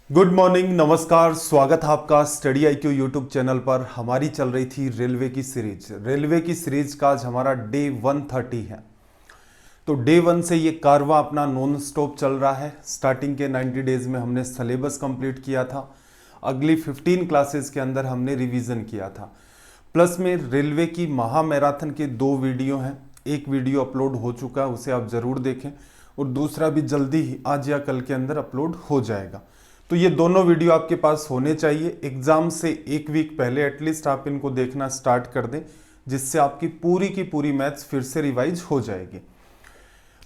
Good morning, नमस्कार। स्वागत है आपका स्टडी IQ यूट्यूब चैनल पर। हमारी चल रही थी रेलवे की सीरीज का आज हमारा डे 130 है। तो डे 1 से ये कारवां अपना नॉन स्टॉप चल रहा है। स्टार्टिंग के 90 डेज में हमने सिलेबस कंप्लीट किया था। अगली 15 क्लासेस के अंदर हमने रिवीजन किया था। प्लस में रेलवे की महा मैराथन के 2 वीडियो हैं। एक वीडियो अपलोड हो चुका है, उसे आप ज़रूर देखें, और दूसरा भी जल्दी ही आज या कल के अंदर अपलोड हो जाएगा। तो ये दोनों वीडियो आपके पास होने चाहिए। एग्जाम से एक वीक पहले एटलीस्ट आप इनको देखना स्टार्ट कर दें, जिससे आपकी पूरी की पूरी मैथ्स फिर से रिवाइज हो जाएगी।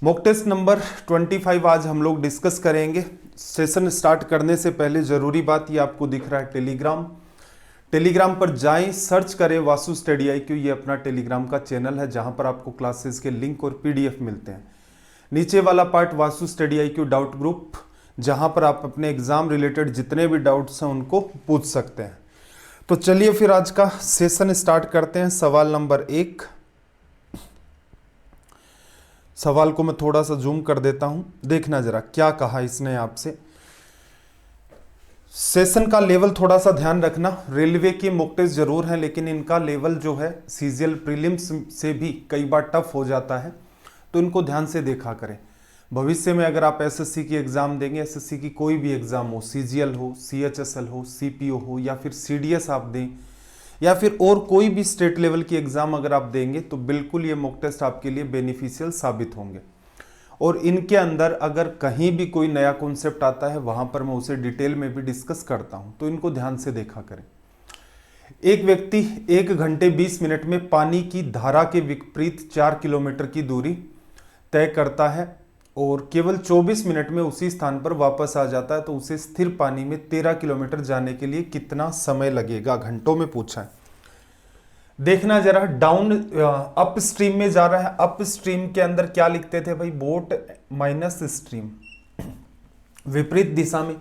मॉक टेस्ट नंबर 25 आज हम लोग डिस्कस करेंगे। सेशन स्टार्ट करने से पहले जरूरी बात, ये आपको दिख रहा है टेलीग्राम पर जाएं, सर्च करें वासु स्टडी IQ। ये अपना टेलीग्राम का चैनल है जहां पर आपको क्लासेस के लिंक और PDF मिलते हैं। नीचे वाला part Vasu study IQ doubt group, जहां पर आप अपने एग्जाम रिलेटेड जितने भी डाउट्स हैं उनको पूछ सकते हैं। तो चलिए फिर आज का सेशन स्टार्ट करते हैं। सवाल नंबर 1। सवाल को मैं थोड़ा सा जूम कर देता हूं, देखना जरा क्या कहा इसने आपसे। सेशन का लेवल थोड़ा सा ध्यान रखना। रेलवे के मॉक टेस्ट जरूर हैं, लेकिन इनका लेवल जो है CGL प्रीलिम्स से भी कई बार टफ हो जाता है, तो इनको ध्यान से देखा करें। भविष्य में अगर आप SSC की एग्जाम देंगे, SSC की कोई भी एग्जाम हो, CGL हो, CHSL हो, CPO हो, या फिर CDS आप दें, या फिर और कोई भी स्टेट लेवल की एग्जाम अगर आप देंगे, तो बिल्कुल ये मॉक टेस्ट आपके लिए बेनिफिशियल साबित होंगे। और इनके अंदर अगर कहीं भी कोई नया कॉन्सेप्ट आता है, वहां पर मैं उसे डिटेल में भी डिस्कस करता हूं, तो इनको ध्यान से देखा करें। एक व्यक्ति 1 घंटे 20 मिनट में पानी की धारा के विपरीत 4 किलोमीटर की दूरी तय करता है और केवल 24 मिनट में उसी स्थान पर वापस आ जाता है, तो उसे स्थिर पानी में 13 किलोमीटर जाने के लिए कितना समय लगेगा? घंटों में पूछा है। देखना जरा, डाउन अप स्ट्रीम में जा रहा है। अप स्ट्रीम के अंदर क्या लिखते थे भाई? बोट माइनस स्ट्रीम, विपरीत दिशा में।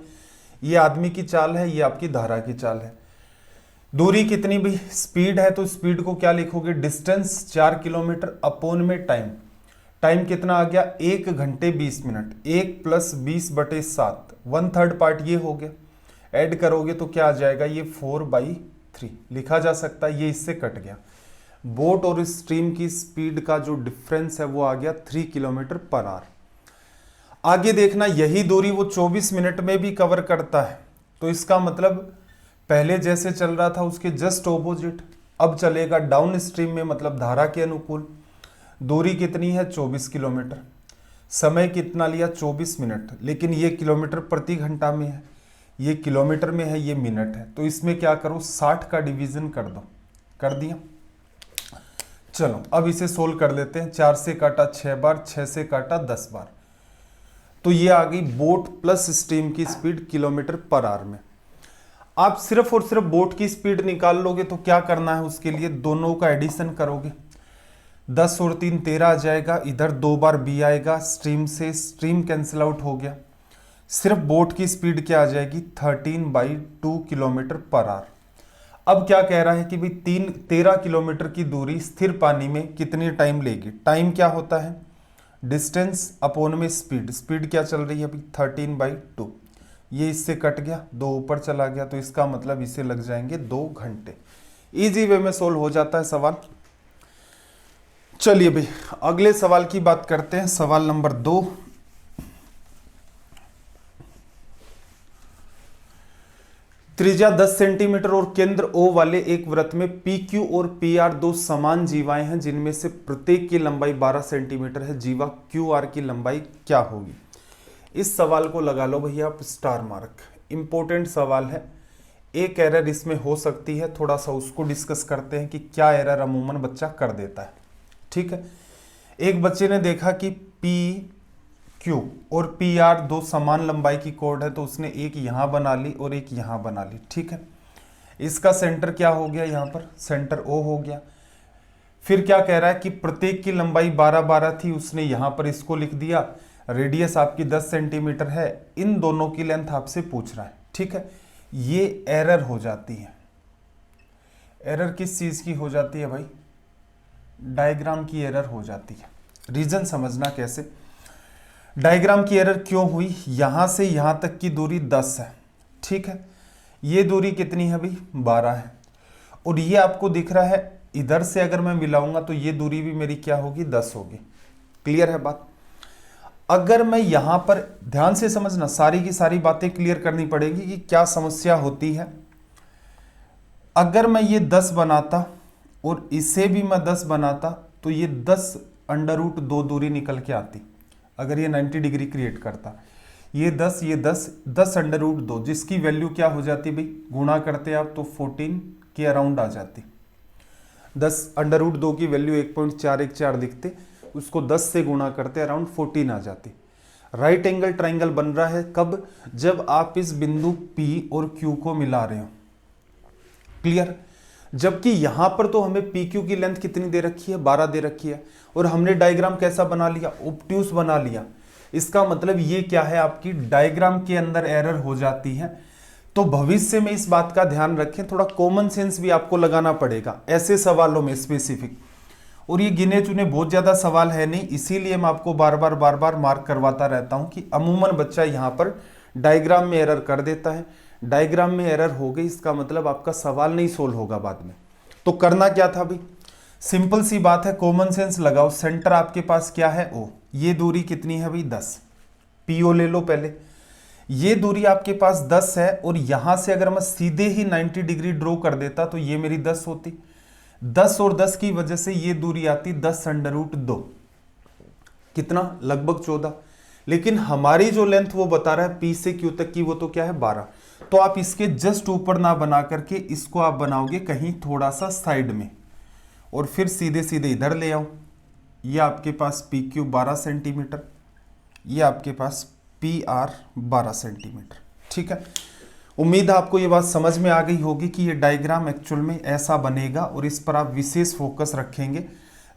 ये आदमी की चाल है, ये आपकी धारा की चाल है। दूरी कितनी भी, स्पीड है, तो स्पीड को क्या लिखोगे? डिस्टेंस 4 किलोमीटर अपोन में टाइम कितना आ गया? 1 घंटे 20 मिनट। 1 + 20/7, 1/3 पार्ट ये हो गया। ऐड करोगे तो क्या आ जाएगा? ये 4/3 लिखा जा सकता है, ये इससे कट गया। बोट और स्ट्रीम की स्पीड का जो डिफरेंस है वो आ गया 3 किलोमीटर/आवर। आगे देखना, यही दूरी वो 24 मिनट में भी कवर करता है, तो इसका मतलब पहले जैसे चल रहा था उसके जस्ट ऑपोजिट अब चलेगा डाउन स्ट्रीम में, मतलब धारा के अनुकूल। दूरी कितनी है? 24 किलोमीटर। समय कितना लिया? 24 मिनट। लेकिन ये किलोमीटर प्रति घंटा में है, ये किलोमीटर में है, ये मिनट है। तो इसमें क्या करो? 60 का डिवीजन कर दो। कर दिया? चलो अब इसे सोल्व कर लेते हैं। 4 से काटा 6 बार, 6 से काटा 10 बार, तो ये आ गई बोट प्लस स्ट्रीम की स्पीड किलोमीटर/आवर में। आप सिर्फ और सिर्फ बोट की स्पीड निकाल लोगे तो क्या करना है? उसके लिए दोनों का एडिशन करोगे। 10 और 3 13 आ जाएगा। इधर 2 बार b आएगा, स्ट्रीम से स्ट्रीम कैंसिल आउट हो गया। सिर्फ बोट की स्पीड क्या आ जाएगी? 13/2 किलोमीटर/आवर। अब क्या कह रहा है कि भाई 13 किलोमीटर की दूरी स्थिर पानी में कितनी टाइम लेगी? टाइम क्या होता है? डिस्टेंस अपोन में स्पीड क्या चल रही है अभी? 13/2। ये इससे कट गया, 2 ऊपर चला गया, तो इसका मतलब इसे लग जाएंगे 2 घंटे। इजी वे में सोल्व हो जाता है सवाल। चलिए भाई अगले सवाल की बात करते हैं। सवाल नंबर 2। त्रिज्या 10 सेंटीमीटर और केंद्र O वाले एक वृत्त में PQ और PR 2 समान जीवाएं हैं, जिनमें से प्रत्येक की लंबाई 12 सेंटीमीटर है। जीवा QR की लंबाई क्या होगी? इस सवाल को लगा लो भैया आप स्टार मार्क। इंपॉर्टेंट सवाल है। एक एरर इसमें हो सकती है, थोड़ा सा उसको डिस्कस करते हैं कि क्या एरर अमूमन बच्चा कर देता है। ठीक है, एक बच्चे ने देखा कि PQ और PR 2 समान लंबाई की कॉर्ड है, तो उसने एक यहां बना ली और एक यहां बना ली। ठीक है, इसका सेंटर क्या हो गया? यहां पर सेंटर O हो गया। फिर क्या कह रहा है कि प्रत्येक की लंबाई 12 थी, उसने यहां पर इसको लिख दिया। रेडियस आपकी 10 सेंटीमीटर है, इन दोनों की लेंथ आपसे पूछ रहा है। ठीक है, ये एरर हो जाती है। एरर किस चीज की हो जाती है भाई? डायग्राम की एरर हो जाती है। रीजन समझना कैसे। डायग्राम की एरर क्यों हुई? यहां से यहां तक की दूरी 10 है, ठीक है, ये दूरी कितनी है भाई 12 है, और ये आपको दिख रहा है इधर से अगर मैं मिलाऊंगा तो ये दूरी भी मेरी क्या होगी 10 होगी। क्लियर है बात। अगर मैं यहां पर ध्यान से समझना, सारी की सारी बातें क्लियर करनी पड़ेगी कि क्या समस्या होती है। अगर मैं ये 10 बनाता और इसे भी मैं 10 बनाता तो ये 10 √2 दूरी निकल के आती। अगर ये 90 डिग्री क्रिएट करता, ये 10 10 √2, जिसकी वैल्यू क्या हो जाती भाई, गुणा करते आप तो 14 के अराउंड आ जाती। 10 √2 की वैल्यू 1.414 दिखते, उसको 10 से गुणा करते अराउंड 14 आ जाती। राइट एंगल ट्राइंगल बन रहा है कब, जब आप इस बिंदु P और Q को मिला रहे हो। क्लियर। जबकि यहां पर तो हमें PQ की लेंथ कितनी दे रखी है, 12 दे रखी है, और हमने डायग्राम कैसा बना लिया, ऑब्ट्यूस बना लिया। इसका मतलब ये क्या है, आपकी डायग्राम के अंदर एरर हो जाती है। तो भविष्य में इस बात का ध्यान रखें, थोड़ा कॉमन सेंस भी आपको लगाना पड़ेगा ऐसे सवालों में स्पेसिफिक। और ये गिने चुने बहुत ज्यादा सवाल है नहीं, इसीलिए मैं आपको बार बार मार्क करवाता रहता हूं कि अमूमन बच्चा यहां पर डायग्राम में एरर कर देता है। डायग्राम में एरर हो गई, इसका मतलब आपका सवाल नहीं सोल्व होगा बाद में। तो करना क्या था भाई, सिंपल सी बात है, कॉमन सेंस लगाओ। सेंटर आपके पास क्या है O, ये दूरी कितनी है भाई 10, PO ले लो पहले। ये दूरी आपके पास 10 है, और यहां से अगर मैं सीधे ही 90 डिग्री ड्रॉ कर देता तो ये मेरी 10 होती। 10 और 10 की वजह से ये दूरी आती 10 √2, कितना, लगभग 14। लेकिन हमारी जो लेंथ वो बता रहा है P से Q तक की, वो तो क्या है 12। तो आप इसके जस्ट ऊपर ना बना करके इसको आप बनाओगे कहीं थोड़ा सा साइड में, और फिर सीधे सीधे इधर ले आओ। ये आपके पास PQ 12 सेंटीमीटर, ये आपके पास PR 12 सेंटीमीटर। ठीक है, उम्मीद है आपको ये बात समझ में आ गई होगी कि ये डायग्राम एक्चुअल में ऐसा बनेगा, और इस पर आप विशेष फोकस रखेंगे।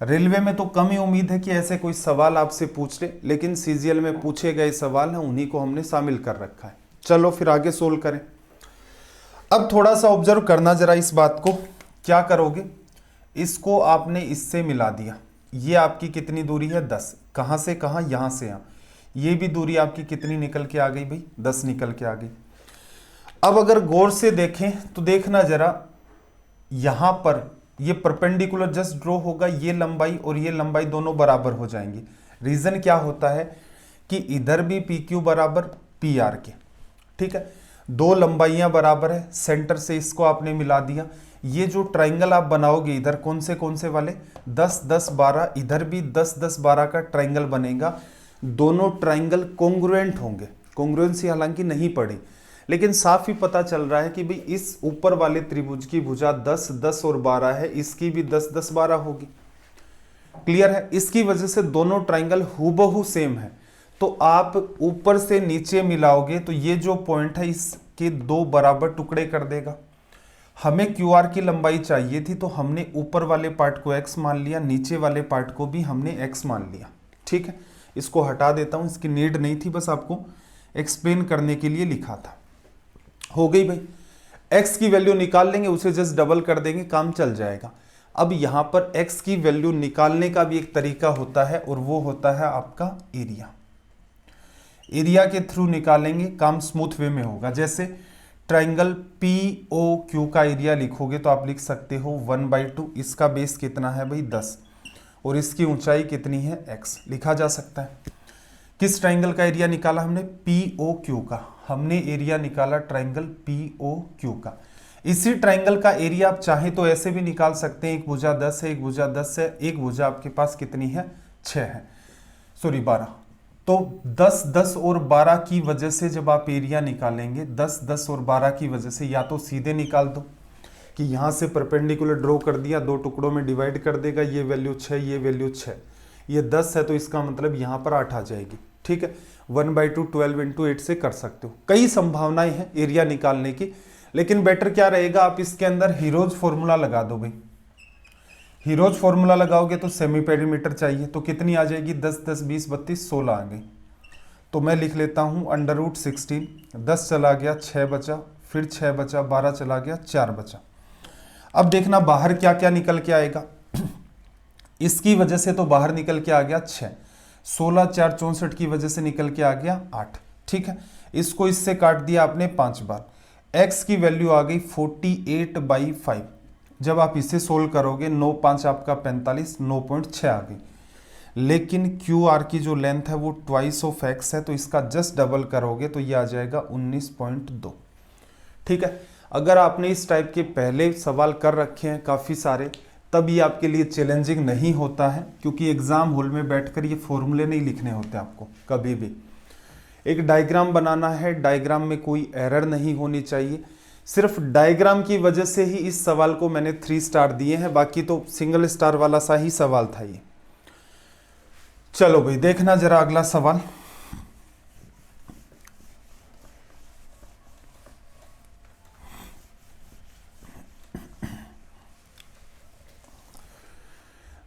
रेलवे में तो कम ही उम्मीद है कि ऐसे कोई सवाल आपसे पूछ ले, लेकिन CGL में पूछे गए सवाल हैं, उन्हीं को हमने शामिल कर रखा है। चलो फिर आगे सोल्व करें। अब थोड़ा सा ऑब्जर्व करना जरा इस बात को, क्या करोगे, इसको आपने इससे मिला दिया, ये आपकी कितनी दूरी है 10, कहां से कहां, यहां से यहां, ये भी दूरी आपकी कितनी निकल के आ गई भाई 10 निकल के आ गई। अब अगर गौर से देखें तो देखना जरा, यहां पर ये परपेंडिकुलर जस्ट ड्रॉ होगा, ये लंबाई और ये लंबाई दोनों बराबर हो जाएंगी। रीजन क्या होता है कि इधर भी PQ बराबर PR के, ठीक है, दो लंबाइयां बराबर है, सेंटर से इसको आपने मिला दिया। ये जो ट्राइंगल आप बनाओगे इधर कौन से वाले, 10 10 12, इधर भी 10 10 12 का ट्राइंगल बनेगा। दोनों ट्राइंगल कॉन्ग्रुएंट होंगे। कॉन्ग्रुएंसी हालांकि नहीं पढ़ी, लेकिन साफ ही पता चल रहा है कि भाई इस ऊपर वाले त्रिभुज की भुजा 10 10 और 12 है, इसकी भी 10 10 12 होगी। क्लियर है, इसकी वजह से दोनों ट्राइंगल हूबहू सेम है। तो आप ऊपर से नीचे मिलाओगे तो ये जो पॉइंट है इसके दो बराबर टुकड़े कर देगा। हमें QR की लंबाई चाहिए थी, तो हमने ऊपर वाले पार्ट को x मान लिया, नीचे वाले पार्ट को भी हमने x मान लिया। ठीक है, इसको हटा देता हूं, इसकी नीड नहीं थी, बस आपको एक्सप्लेन करने के लिए लिखा था। हो गई भाई, x की वैल्यू निकाल लेंगे, उसे जस्ट डबल कर देंगे, काम चल जाएगा। अब यहां पर x की वैल्यू निकालने का भी एक तरीका होता है, और वो होता है आपका एरिया। एरिया के थ्रू निकालेंगे, काम स्मूथ वे में होगा। जैसे ट्राइंगल POQ का एरिया लिखोगे तो आप लिख सकते हो 1/2, इसका बेस कितना है भाई 10, और इसकी ऊंचाई कितनी है x, लिखा जा सकता है। किस ट्राइंगल का एरिया निकाला हमने, POQ का, हमने एरिया निकाला ट्राइंगल POQ का। इसी ट्राइंगल का एरिया आप चाहे तो ऐसे भी निकाल सकते हैं, एक भुजा 10 है, एक भुजा 10 है, एक भुजा आपके पास कितनी है 6 है, सॉरी 12। तो 10 10 और 12 की वजह से जब आप एरिया निकालेंगे, 10 10 और 12 की वजह से या तो सीधे निकाल दो कि यहां से परपेंडिकुलर ड्रॉ कर दिया, दो टुकड़ों में डिवाइड कर देगा, ये वैल्यू 6, ये वैल्यू 6, ये 10 है तो इसका मतलब यहां पर 8 आ जाएगी। ठीक है, 1/2 12 × 8 से कर सकते हो। कई संभावनाएं हैं एरिया निकालने की, लेकिन बेटर क्या रहेगा, आप इसके अंदर हीरोज फॉर्मूला लगा दो भाई। हीरोज फॉर्मूला लगाओगे तो सेमी पेरीमीटर चाहिए, तो कितनी आ जाएगी 10 10 20 32 16 आ गई। तो मैं लिख लेता हूं √16, 10 चला गया 6 बचा, फिर 6 बचा, 12 चला गया 4 बचा। अब देखना बाहर क्या क्या निकल के आएगा। इसकी वजह से तो बाहर निकल के आ गया 6, 16 4 64 की वजह से निकल के आ गया 8। ठीक है, इसको इससे काट दिया आपने 5 बार, x की वैल्यू आ गई 48/5। जब आप इसे सोल्व करोगे 9 5 आपका 45, 9.6 आ गई। लेकिन क्यू आर की जो लेंथ है वो ट्वाइस ऑफ एक्स है, तो इसका जस्ट डबल करोगे तो ये आ जाएगा 19.2। ठीक है, अगर आपने इस टाइप के पहले सवाल कर रखे हैं काफ़ी सारे, तब ये आपके लिए चैलेंजिंग नहीं होता है, क्योंकि एग्जाम हॉल में बैठकर ये फॉर्मूले नहीं लिखने होते आपको कभी भी। एक डायग्राम बनाना है, डायग्राम में कोई एरर नहीं होनी चाहिए। सिर्फ डायग्राम की वजह से ही इस सवाल को मैंने 3 स्टार दिए हैं, बाकी तो सिंगल स्टार वाला सा ही सवाल था ये। चलो भाई देखना जरा अगला सवाल।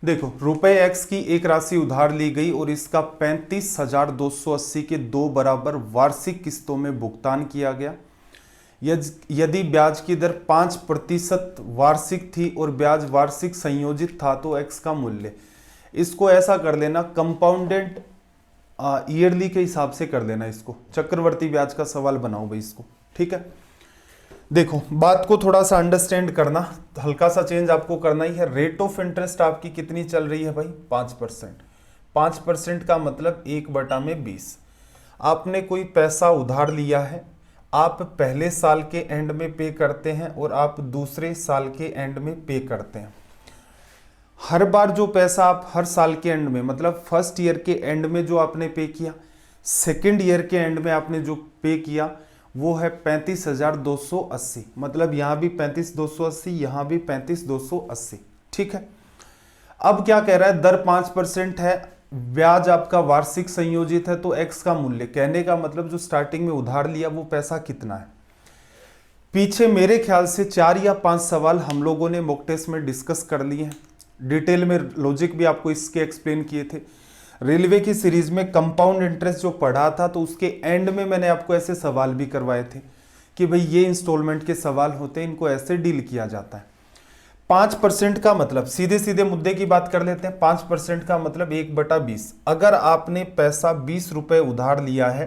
देखो, रुपए x की एक राशि उधार ली गई और इसका 35,280 के 2 बराबर वार्षिक किस्तों में भुगतान किया गया। यदि ब्याज की दर 5% वार्षिक थी और ब्याज वार्षिक संयोजित था तो x का मूल्य। इसको ऐसा कर लेना, कंपाउंडेड ईयरली के हिसाब से कर लेना, इसको चक्रवर्ती ब्याज का सवाल बनाओ भाई इसको। ठीक है, देखो बात को थोड़ा सा अंडरस्टैंड करना, हल्का सा चेंज आपको करना ही है। रेट ऑफ इंटरेस्ट आपकी कितनी चल रही है भाई? 5%। 5% का मतलब 1/20। आपने कोई पैसा उधार लिया है, आप पहले साल के एंड में पे करते हैं और आप दूसरे साल के एंड में पे करते हैं। हर बार जो पैसा आप हर साल के एंड में, मतलब फर्स्ट ईयर के एंड में जो आपने पे किया, सेकेंड ईयर के एंड में आपने जो पे किया, वो है 35,280। मतलब यहाँ भी 35,280, यहाँ भी 35,280। ठीक है, अब क्या कह रहा है? दर 5% है, ब्याज आपका वार्षिक संयोजित है, तो x का मूल्य। कहने का मतलब जो स्टार्टिंग में उधार लिया वो पैसा कितना है। पीछे मेरे ख्याल से 4 या 5 सवाल हम लोगों ने मॉक टेस्ट में डिस्कस कर लिए हैं, डिटेल में लॉजिक भी आपको इसके एक्सप्लेन किए थे। रेलवे की सीरीज में कंपाउंड इंटरेस्ट जो पढ़ा था, तो उसके एंड में मैंने आपको ऐसे सवाल भी करवाए थे कि भाई ये इंस्टॉलमेंट के सवाल होते हैं, इनको ऐसे डील किया जाता है। 5% का मतलब, सीधे सीधे मुद्दे की बात कर लेते हैं। 5% का मतलब 1/20। अगर आपने पैसा 20 रुपए उधार लिया है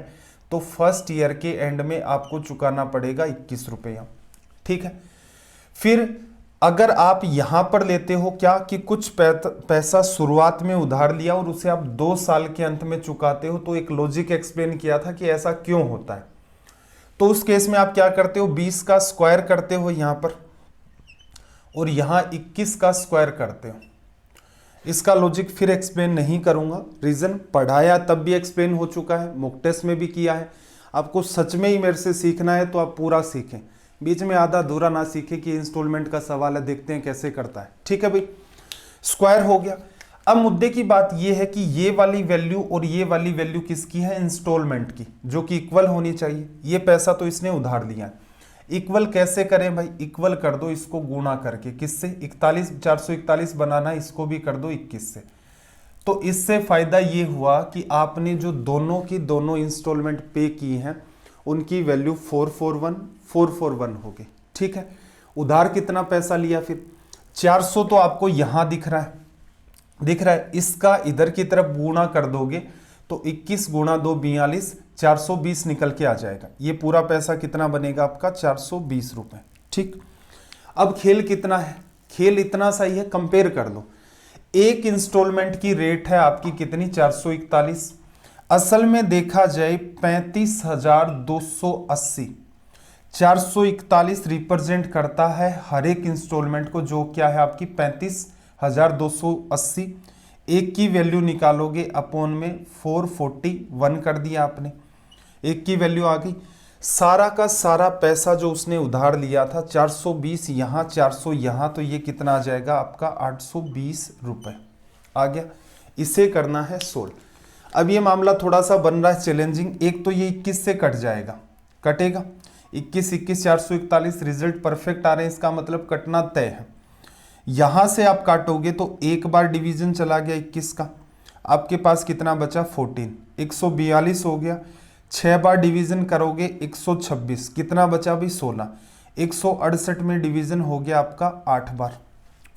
तो फर्स्ट ईयर के एंड में आपको चुकाना पड़ेगा 21 रुपया। ठीक है, फिर अगर आप यहां पर लेते हो क्या कि कुछ पैसा शुरुआत में उधार लिया और उसे आप 2 साल के अंत में चुकाते हो, तो एक लॉजिक एक्सप्लेन किया था कि ऐसा क्यों होता है। तो उस केस में आप क्या करते हो? 20 का स्क्वायर करते हो यहां पर, और यहां 21 का स्क्वायर करते हो। इसका लॉजिक फिर एक्सप्लेन नहीं करूंगा, रीजन पढ़ाया तब भी एक्सप्लेन हो चुका है, मॉक टेस्ट में भी किया है। आपको सच में ही मेरे से सीखना है तो आप पूरा सीखें, बीच में आधा अधूरा ना सीखे कि इंस्टॉलमेंट का सवाल है, देखते हैं कैसे करता है। ठीक है भाई, स्क्वायर हो गया। अब मुद्दे की बात यह है कि ये वाली वैल्यू और ये वाली वैल्यू किसकी है? इंस्टॉलमेंट की, जो कि इक्वल होनी चाहिए। ये पैसा तो इसने उधार लिया है, इक्वल कैसे करें भाई? इक्वल कर दो इसको गुणा करके, किससे? 441 बनाना, इसको भी कर दो 21 से। तो इससे फायदा ये हुआ कि आपने जो दोनों की दोनों इंस्टॉलमेंट पे की हैं उनकी वैल्यू 441 हो गई। ठीक है, उधार कितना पैसा लिया फिर? 400 तो आपको यहां दिख रहा है, इसका इधर की तरफ गुणा कर दोगे तो 21 गुणा 2 42, 420 निकल के आ जाएगा। ये पूरा पैसा कितना बनेगा आपका? 420 रुपए। ठीक, अब खेल कितना है? खेल इतना सही है, कंपेयर कर लो। एक इंस्टॉलमेंट की रेट है आपकी कितनी? 441। असल में देखा जाए 35,280। 441 रिप्रेजेंट करता है हर एक इंस्टॉलमेंट को, जो क्या है आपकी 35,280। एक की वैल्यू निकालोगे अपॉन में 441 कर दिया आपने, एक की वैल्यू आ गई। सारा का सारा पैसा जो उसने उधार लिया था 420 यहाँ, 400 यहाँ, तो ये कितना आ जाएगा आपका? 820 रुपए आ गया। इसे करना है सोल्व। अब ये मामला थोड़ा सा बन रहा है चैलेंजिंग। एक तो ये 21 से कट जाएगा, कटेगा 21 21, 441, रिजल्ट परफेक्ट आ रहे हैं, इसका मतलब कटना तय है। यहां से आप काटोगे तो एक बार डिवीजन चला गया 21 का, आपके पास कितना बचा? 14, 142 हो गया। 6 बार डिवीजन करोगे 126, कितना बचा भी? 16। 168 में डिवीजन हो गया आपका 8 बार।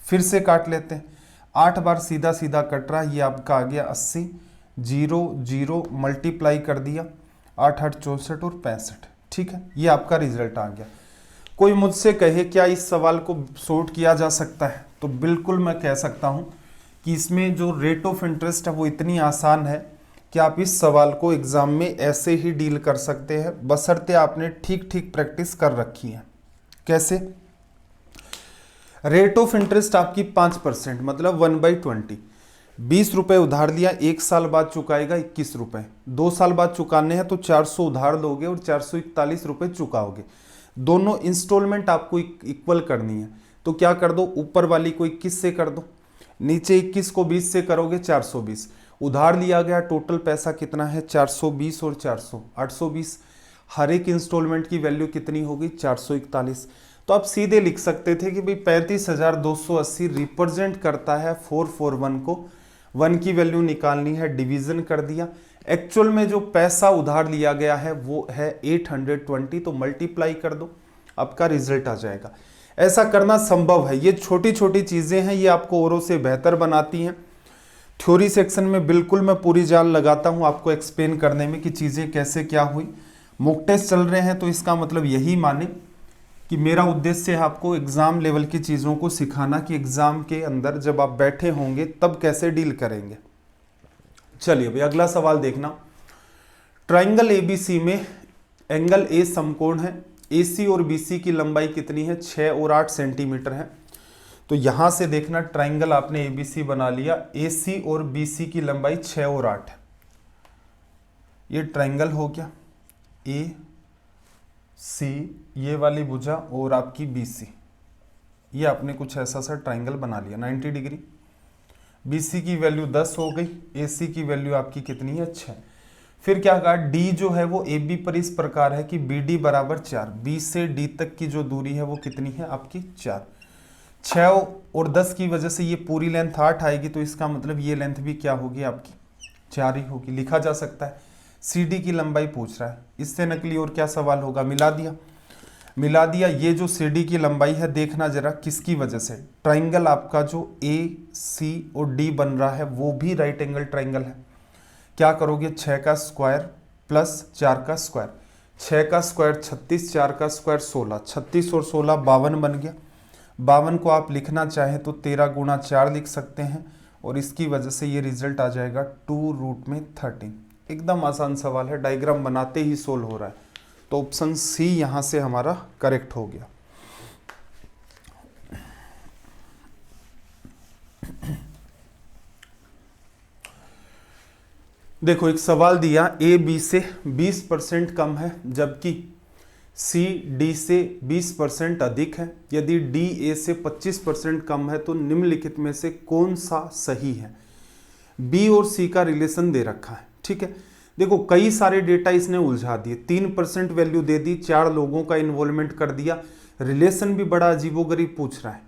फिर से काट लेते हैं, 8 बार सीधा सीधा कट रहा, ये आपका आ गया 80। 0 0 मल्टीप्लाई कर दिया, 8 8 64 और 65। ठीक है, ये आपका रिजल्ट आ गया। कोई मुझसे कहे क्या इस सवाल को सॉर्ट किया जा सकता है, तो बिल्कुल मैं कह सकता हूं कि इसमें जो रेट ऑफ इंटरेस्ट है वो इतनी आसान है कि आप इस सवाल को एग्जाम में ऐसे ही डील कर सकते हैं, बशर्ते आपने ठीक ठीक प्रैक्टिस कर रखी है। कैसे? रेट ऑफ इंटरेस्ट आपकी 5%, मतलब 1/20। 20 रुपए उधार लिया, 1 साल बाद चुकाएगा 21 रुपए, 2 साल बाद चुकाने हैं तो 400 उधार दोगे और 441 रुपए चुकाओगे। दोनों इंस्टॉलमेंट आपको इक्वल करनी है, तो क्या कर दो, ऊपर वाली को 21 से कर दो, नीचे 21 को 20 से करोगे 420। उधार लिया गया टोटल पैसा कितना है, 420 और 400 820। हर एक इंस्टॉलमेंट की वैल्यू कितनी होगी, 441। तो आप सीधे लिख सकते थे कि भाई 35,280 रिप्रेजेंट करता है 441 को। 1 की वैल्यू निकालनी है, डिवीजन कर दिया। एक्चुअल में जो पैसा उधार लिया गया है वो है 820, तो मल्टीप्लाई कर दो, आपका रिजल्ट आ जाएगा। ऐसा करना संभव है। ये छोटी छोटी चीजें हैं, ये आपको औरों से बेहतर बनाती हैं। थ्योरी सेक्शन में बिल्कुल मैं पूरी जान लगाता हूं आपको एक्सप्लेन करने में कि चीजें कैसे क्या हुई। मॉक टेस्ट चल रहे हैं तो इसका मतलब यही माने कि मेरा उद्देश्य है आपको एग्जाम लेवल की चीजों को सिखाना कि एग्जाम के अंदर जब आप बैठे होंगे तब कैसे डील करेंगे। चलिए भाई अगला सवाल देखना। ट्राइंगल एबीसी में एंगल ए समकोण है, एसी और बीसी की लंबाई कितनी है, 6 और 8 सेंटीमीटर है। तो यहां से देखना, ट्राइंगल आपने एबीसी बना लिया, एसी और बीसी की लंबाई 6 और 8 है। ये ट्राइंगल हो गया ए सी, ये वाली भुजा और आपकी बीसी, ये आपने कुछ ऐसा सा ट्राइंगल बना लिया 90 डिग्री। बीसी की वैल्यू 10 हो गई, एसी की वैल्यू आपकी कितनी है, 6। फिर क्या कहा, डी जो है वो ए बी पर इस प्रकार है कि बी डी बराबर 4। बी से डी तक की जो दूरी है वो कितनी है आपकी 4। 6 और 10 की वजह से ये पूरी लेंथ 8 आएगी, तो इसका मतलब ये लेंथ भी क्या होगी आपकी 4 ही होगी। लिखा जा सकता है। सी डी की लंबाई पूछ रहा है, इससे नकली और क्या सवाल होगा, मिला दिया। मिला दिया। ये जो सी डी की लंबाई है देखना जरा किसकी वजह से, ट्राइंगल आपका जो ए सी और डी बन रहा है वो भी राइट एंगल ट्राइंगल है। क्या करोगे, 6 का स्क्वायर प्लस 4 का स्क्वायर, 6 का स्क्वायर 36, 4 का स्क्वायर 16, 36 और 16 52 बन गया। 52 को आप लिखना चाहें तो 13 गुणा 4 लिख सकते हैं, और इसकी वजह से ये रिजल्ट आ जाएगा 2√13। एकदम आसान सवाल है, डायग्राम बनाते ही सोल्व हो रहा है। तो ऑप्शन सी यहां से हमारा करेक्ट हो गया। देखो एक सवाल दिया, ए बी से 20% कम है जबकि सी डी से 20% अधिक है। यदि डी ए से 25% कम है तो निम्नलिखित में से कौन सा सही है। बी और सी का रिलेशन दे रखा है, ठीक है। देखो कई सारे डेटा इसने उलझा दिए, 3% वैल्यू दे दी, 4 लोगों का इन्वॉल्वमेंट कर दिया, रिलेशन भी बड़ा अजीबोगरीब पूछ रहा है।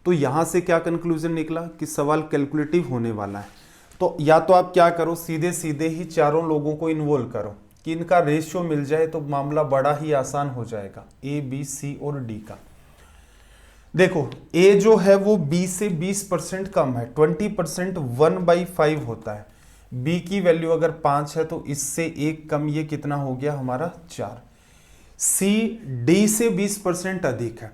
तो यहां से क्या कंक्लूजन निकला कि सवाल कैलकुलेटिव होने वाला है। तो या तो आप क्या करो, सीधे सीधे ही चारों लोगों को इन्वॉल्व करो कि इनका रेशियो मिल जाए तो मामला बड़ा ही आसान हो जाएगा, ए बी सी और डी का। देखो ए जो है वो बी से 20% कम है, 20% 1/5 होता है। बी की वैल्यू अगर 5 है तो इससे 1 कम, ये कितना हो गया हमारा 4। सी डी से 20% अधिक है,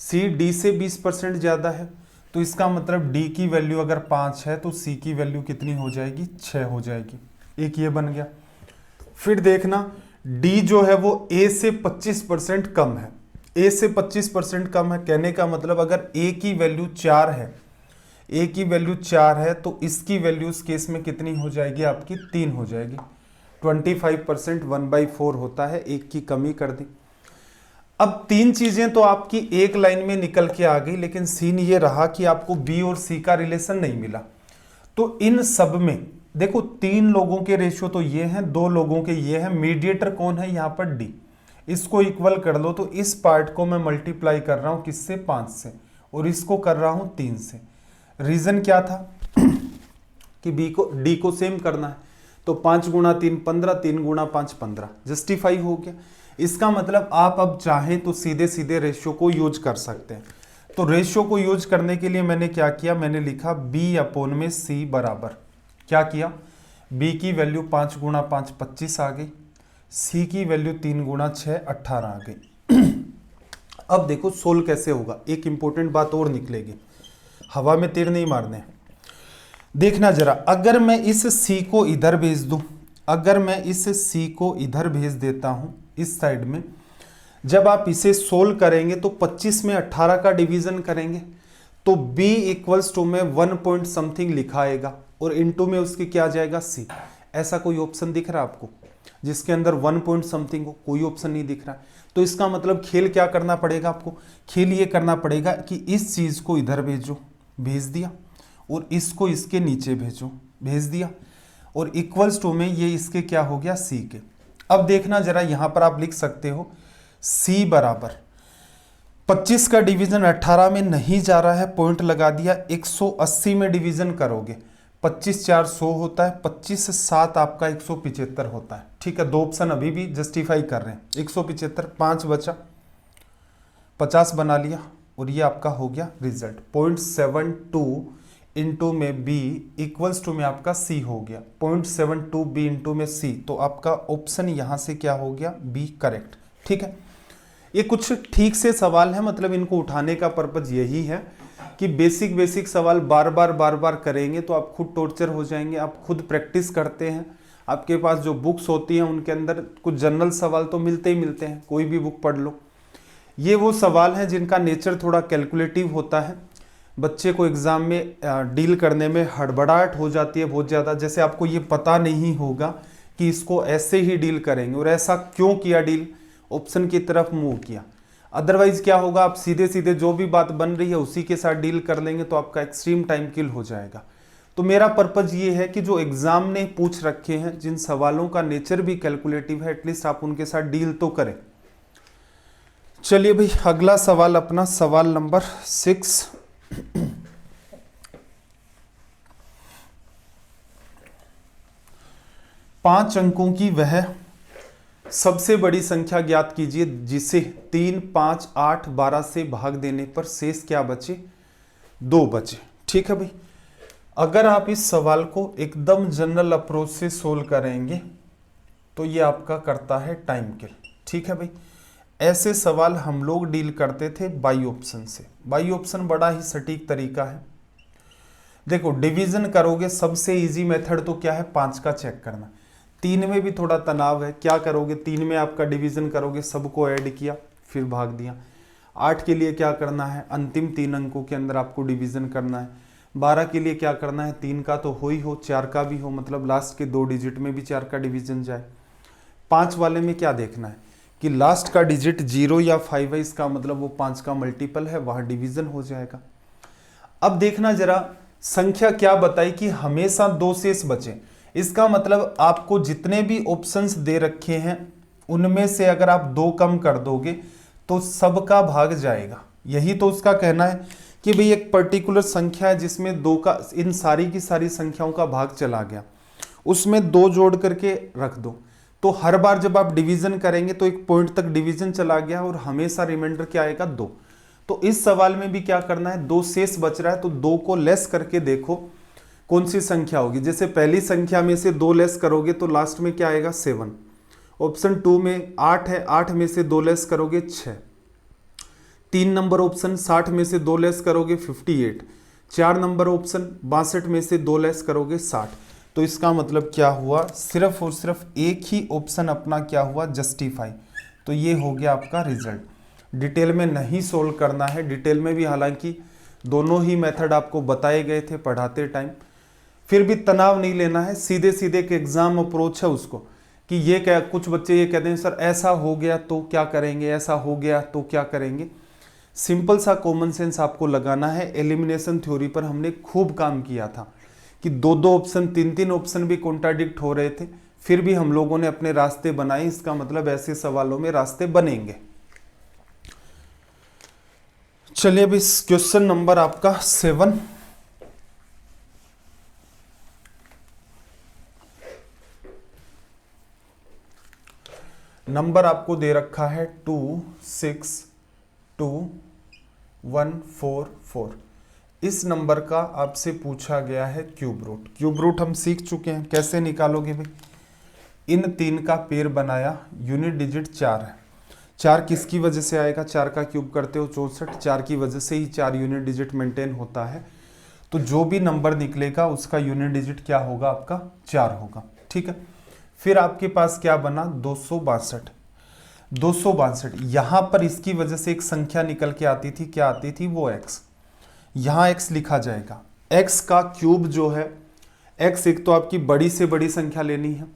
सी डी से 20% ज्यादा है, तो इसका मतलब डी की वैल्यू अगर 5 है तो सी की वैल्यू कितनी हो जाएगी, 6 हो जाएगी। एक ये बन गया। फिर देखना डी जो है वो ए से 25% कम है, ए से 25% कम है, कहने का मतलब अगर ए की वैल्यू 4 है, ए की वैल्यू 4 है तो इसकी वैल्यू इस केस में कितनी हो जाएगी आपकी 3 हो जाएगी। 25% 1/4 होता है, एक की कमी कर दी। अब 3 चीजें तो आपकी एक लाइन में निकल के आ गई, लेकिन सीन ये रहा कि आपको बी और सी का रिलेशन नहीं मिला। तो इन सब में देखो 3 लोगों के रेशियो तो ये हैं, 2 लोगों के ये हैं, मीडिएटर कौन है यहाँ पर डी, इसको इक्वल कर लो। तो इस पार्ट को मैं मल्टीप्लाई कर रहा हूं किससे, 5 से, और इसको कर रहा हूं 3 से। रीजन क्या था कि बी को डी को सेम करना है, तो 5 गुणा 3 15, 3 गुणा 5 15, जस्टिफाई हो गया। इसका मतलब आप अब चाहें तो सीधे सीधे रेशियो को यूज कर सकते हैं। तो रेशियो को यूज करने के लिए मैंने क्या किया, मैंने लिखा b/c बराबर, क्या किया, b की वैल्यू 5 गुणा 5 25 आ गई, c की वैल्यू 3 गुणा 6 18 आ गई। अब देखो सोल्व कैसे होगा, एक इंपॉर्टेंट बात और निकलेगी, हवा में तीर नहीं मारने। देखना जरा, अगर मैं इस c को इधर भेज दूं, अगर मैं इस c को इधर भेज देता हूं इस साइड में, जब आप इसे सोल्व करेंगे तो 25 में 18 का डिवीजन करेंगे तो b इक्वल्स टू में 1 पॉइंट समथिंग लिखा आएगा और इनटू में उसके क्या आ जाएगा c। ऐसा कोई ऑप्शन दिख रहा है आपको जिसके अंदर 1 पॉइंट समथिंग हो? कोई ऑप्शन नहीं दिख रहा है। तो इसका मतलब खेल क्या करना पड़ेगा आपको? खेल ये करना पड़ेगा कि इस चीज को इधर भेजो, भेज दिया, और इसको इसके नीचे भेजो, भेज दिया, और इक्वल्स टू में ये इसके क्या हो गया c के। अब देखना जरा, यहां पर आप लिख सकते हो c बराबर 25 का डिवीजन 18 में नहीं जा रहा है, पॉइंट लगा दिया, 180 में डिवीजन करोगे 25 4 100 होता है, 25 से 7 आपका 175 होता है। ठीक है, दो ऑप्शन अभी भी जस्टिफाई कर रहे हैं। 175 5 बचा, 50 बना लिया, और ये आपका हो गया रिजल्ट 0.72 इंटू में b इक्वल्स टू में आपका c हो गया 0.72 b इंटू में c। तो आपका ऑप्शन यहां से क्या हो गया, b करेक्ट। ठीक है, ये कुछ ठीक से सवाल है, मतलब इनको उठाने का पर्पज यही है कि बेसिक सवाल बार बार करेंगे तो आप खुद टॉर्चर हो जाएंगे। आप खुद प्रैक्टिस करते हैं, आपके पास जो बुक्स होती हैं उनके अंदर कुछ जनरल सवाल तो मिलते ही मिलते हैं, कोई भी बुक पढ़ लो। ये वो सवाल हैं जिनका नेचर थोड़ा कैलकुलेटिव होता है, बच्चे को एग्जाम में डील करने में हड़बड़ाहट हो जाती है बहुत ज़्यादा। जैसे आपको ये पता नहीं होगा कि इसको ऐसे ही डील करेंगे और ऐसा क्यों किया डील, ऑप्शन की तरफ मूव किया। अदरवाइज क्या होगा, आप सीधे सीधे जो भी बात बन रही है उसी के साथ डील कर लेंगे तो आपका एक्सट्रीम टाइम किल हो जाएगा। तो मेरा पर्पज ये है कि जो एग्जाम ने पूछ रखे हैं, जिन सवालों का नेचर भी कैलकुलेटिव है, एटलीस्ट आप उनके साथ डील तो करें। चलिए भाई, अगला सवाल अपना सवाल नंबर 6। 5 अंकों की वह सबसे बड़ी संख्या ज्ञात कीजिए जिसे 3, 5, 8, 12 से भाग देने पर शेष क्या बचे, 2 बचे। ठीक है भाई, अगर आप इस सवाल को एकदम जनरल अप्रोच से सोल्व करेंगे तो ये आपका करता है टाइम किल। ठीक है भाई, ऐसे सवाल हम लोग डील करते थे बाई ऑप्शन से। बाई ऑप्शन बड़ा ही सटीक तरीका है। देखो, डिवीजन करोगे, सबसे इजी मेथड तो क्या है, 5 का चेक करना। 3 में भी थोड़ा तनाव है, क्या करोगे, 3 में आपका डिवीजन करोगे, सबको ऐड किया फिर भाग दिया। 8 के लिए क्या करना है, अंतिम 3 अंकों के अंदर आपको डिवीजन करना है। 12 के लिए क्या करना है, 3 का तो हो ही हो, 4 का भी हो, मतलब लास्ट के 2 डिजिट में भी 4 का डिवीजन जाए। 5 वाले में क्या देखना है कि लास्ट का डिजिट 0 या 5 है, इसका मतलब वो 5 का मल्टीपल है, वहां डिवीजन हो जाएगा। अब देखना जरा, संख्या क्या बताई कि हमेशा 2 शेष बचे। इसका मतलब आपको जितने भी ऑप्शंस दे रखे हैं उनमें से अगर आप 2 कम कर दोगे तो सबका भाग जाएगा। यही तो उसका कहना है कि भाई एक पर्टिकुलर संख्या है जिसमें 2 का, इन सारी की सारी संख्याओं का भाग चला गया, उसमें 2 जोड़ करके रख दो, तो हर बार जब आप डिवीजन करेंगे तो एक पॉइंट तक डिवीजन चला गया और हमेशा रिमाइंडर क्या आएगा, 2। तो इस सवाल में भी क्या करना है, 2 शेष बच रहा है तो 2 को लेस करके देखो कौन सी संख्या होगी। जैसे पहली संख्या में से 2 लेस करोगे तो लास्ट में क्या आएगा, 7। ऑप्शन 2 में 8 है, 8 में से 2 लेस करोगे 6। 3 नंबर ऑप्शन 60 में से 2 लेस करोगे 58। 4 नंबर ऑप्शन 62 में से 2 लेस करोगे 60। तो इसका मतलब क्या हुआ, सिर्फ और सिर्फ एक ही ऑप्शन अपना क्या हुआ, जस्टिफाई। तो ये हो गया आपका रिजल्ट। डिटेल में नहीं सोल्व करना है, डिटेल में भी हालांकि दोनों ही मेथड आपको बताए गए थे पढ़ाते टाइम, फिर भी तनाव नहीं लेना है। सीधे सीधे एक एग्जाम अप्रोच है उसको कि ये क्या, कुछ बच्चे ये कहते हैं सर ऐसा हो गया तो क्या करेंगे, ऐसा हो गया तो क्या करेंगे। सिंपल सा कॉमन सेंस आपको लगाना है। एलिमिनेशन थ्योरी पर हमने खूब काम किया था कि 2-2 ऑप्शन, 3-3 ऑप्शन भी कॉन्ट्राडिक्ट हो रहे थे, फिर भी हम लोगों ने अपने रास्ते बनाए। इसका मतलब ऐसे सवालों में रास्ते बनेंगे। चलिए अब इस क्वेश्चन नंबर आपका 7। नंबर आपको दे रखा है 2622144। इस नंबर का आपसे पूछा गया है क्यूब रूट। क्यूब रूट हम सीख चुके हैं, कैसे निकालोगे भाई। इन 3 का पेयर बनाया, यूनिट डिजिट 4 है, 4 किसकी वजह से आएगा, 4 का क्यूब करते हो 64, 4 की वजह से ही 4 यूनिट डिजिट मेंटेन होता है। तो जो भी नंबर निकलेगा उसका यूनिट डिजिट क्या होगा, आपका 4 होगा। ठीक है, फिर आपके पास क्या बना 262। 262 यहां पर इसकी वजह से एक संख्या निकल के आती थी, क्या आती थी, वो x। यहां x लिखा जाएगा। x का क्यूब जो है, x एक तो आपकी बड़ी से बड़ी संख्या लेनी है।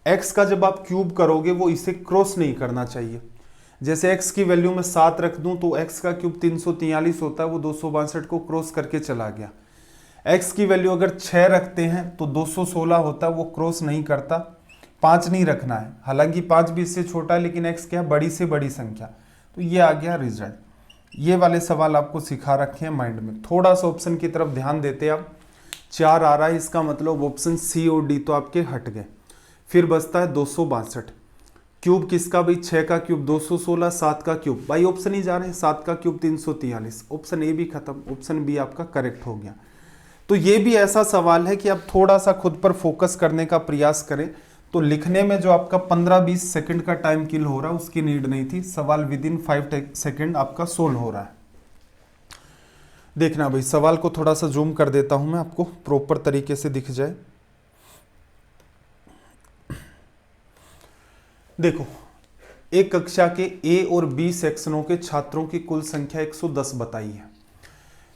x का जब आप क्यूब करोगे वो इसे क्रॉस नहीं करना चाहिए। जैसे x की वैल्यू में 7 रख दूं तो x का क्यूब 343 होता है, वो 262 को क्रॉस करके चला गया। x की वैल्यू अगर 6 रखते हैं तो 216 होता है, वो क्रॉस नहीं करता। 5 नहीं रखना है, हालांकि 5 भी इससे छोटा है, लेकिन x क्या है, बड़ी से बड़ी संख्या। तो ये आ गया रिजल्ट। ये वाले सवाल आपको सिखा रखे हैं माइंड में। थोड़ा सा ऑप्शन की तरफ ध्यान देते आप। 4 आ रहा है, इसका मतलब ऑप्शन सी और डी तो आपके हट गए। फिर बचता है 262। क्यूब किसका भाई, 6 का क्यूब 216, 7 का क्यूब, भाई ऑप्शन ही जा रहे हैं, 7 का क्यूब 343। ऑप्शन ए भी खत्म, ऑप्शन बी आपका करेक्ट हो गया। तो ये भी ऐसा सवाल है कि आप थोड़ा सा खुद पर फोकस करने का प्रयास करें, तो लिखने में जो आपका 15-20 सेकंड का टाइम किल हो रहा है उसकी नीड नहीं थी। सवाल विद इन 5 सेकंड आपका सोल्व हो रहा है। देखना भाई, सवाल को थोड़ा सा जूम कर देता हूं मैं, आपको प्रॉपर तरीके से दिख जाए। देखो, एक कक्षा के ए और बी सेक्शनों के छात्रों की कुल संख्या 110 बताई है।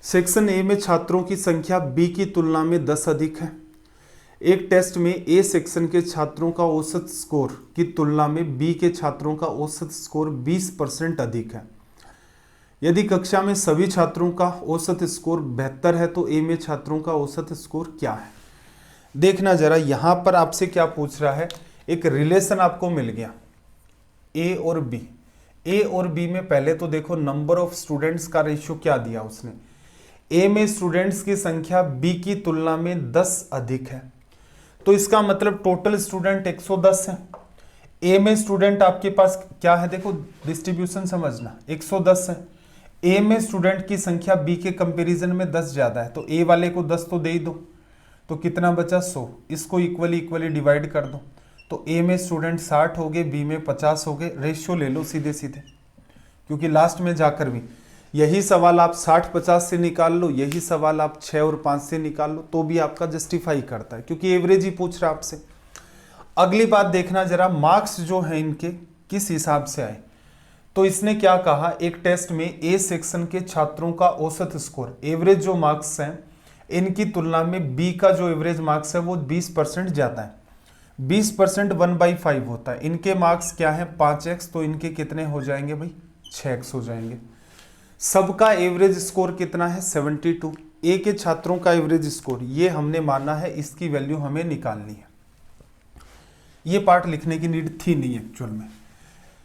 सेक्शन ए में छात्रों की संख्या बी की तुलना में 10 अधिक है। एक टेस्ट में ए सेक्शन के छात्रों का औसत स्कोर की तुलना में बी के छात्रों का औसत स्कोर 20% अधिक है। यदि कक्षा में सभी छात्रों का औसत स्कोर 72 है तो ए में छात्रों का औसत स्कोर क्या है। देखना जरा, यहां पर आपसे क्या पूछ रहा है, एक रिलेशन आपको मिल गया ए और बी। ए और बी में पहले तो देखो नंबर ऑफ स्टूडेंट्स का रेशियो क्या दिया उसने। ए में स्टूडेंट्स की संख्या बी की तुलना में 10 अधिक है, तो इसका मतलब टोटल स्टूडेंट 110 है। ए में स्टूडेंट आपके पास क्या है, देखो डिस्ट्रीब्यूशन समझना, 110 है। ए में स्टूडेंट की संख्या बी के कंपैरिजन में 10 ज्यादा है, तो ए वाले को 10 तो दे ही दो, तो कितना बचा 100। इसको इक्वली डिवाइड कर दो, तो ए में स्टूडेंट 60 हो गए, बी में 50 हो गए। रेशियो ले लो सीधे सीधे, क्योंकि लास्ट में जाकर भी यही सवाल आप 60-50 से निकाल लो, यही सवाल आप 6 और 5 से निकाल लो, तो भी आपका जस्टिफाई करता है, क्योंकि एवरेज ही पूछ रहा है आपसे। अगली बात देखना जरा, मार्क्स जो है इनके किस हिसाब से आए। तो इसने क्या कहा, एक टेस्ट में ए सेक्शन के छात्रों का औसत स्कोर, एवरेज जो मार्क्स हैं इनकी तुलना में बी का जो एवरेज मार्क्स है वो 20% ज्यादा है। 20% 1/5 होता है। इनके मार्क्स क्या है 5x, तो इनके कितने हो जाएंगे भाई, 6x हो जाएंगे। सबका एवरेज स्कोर कितना है 72। ए के छात्रों का एवरेज स्कोर ये हमने माना है, इसकी वैल्यू हमें निकालनी है। ये पार्ट लिखने की नीड थी नहीं एक्चुअल में,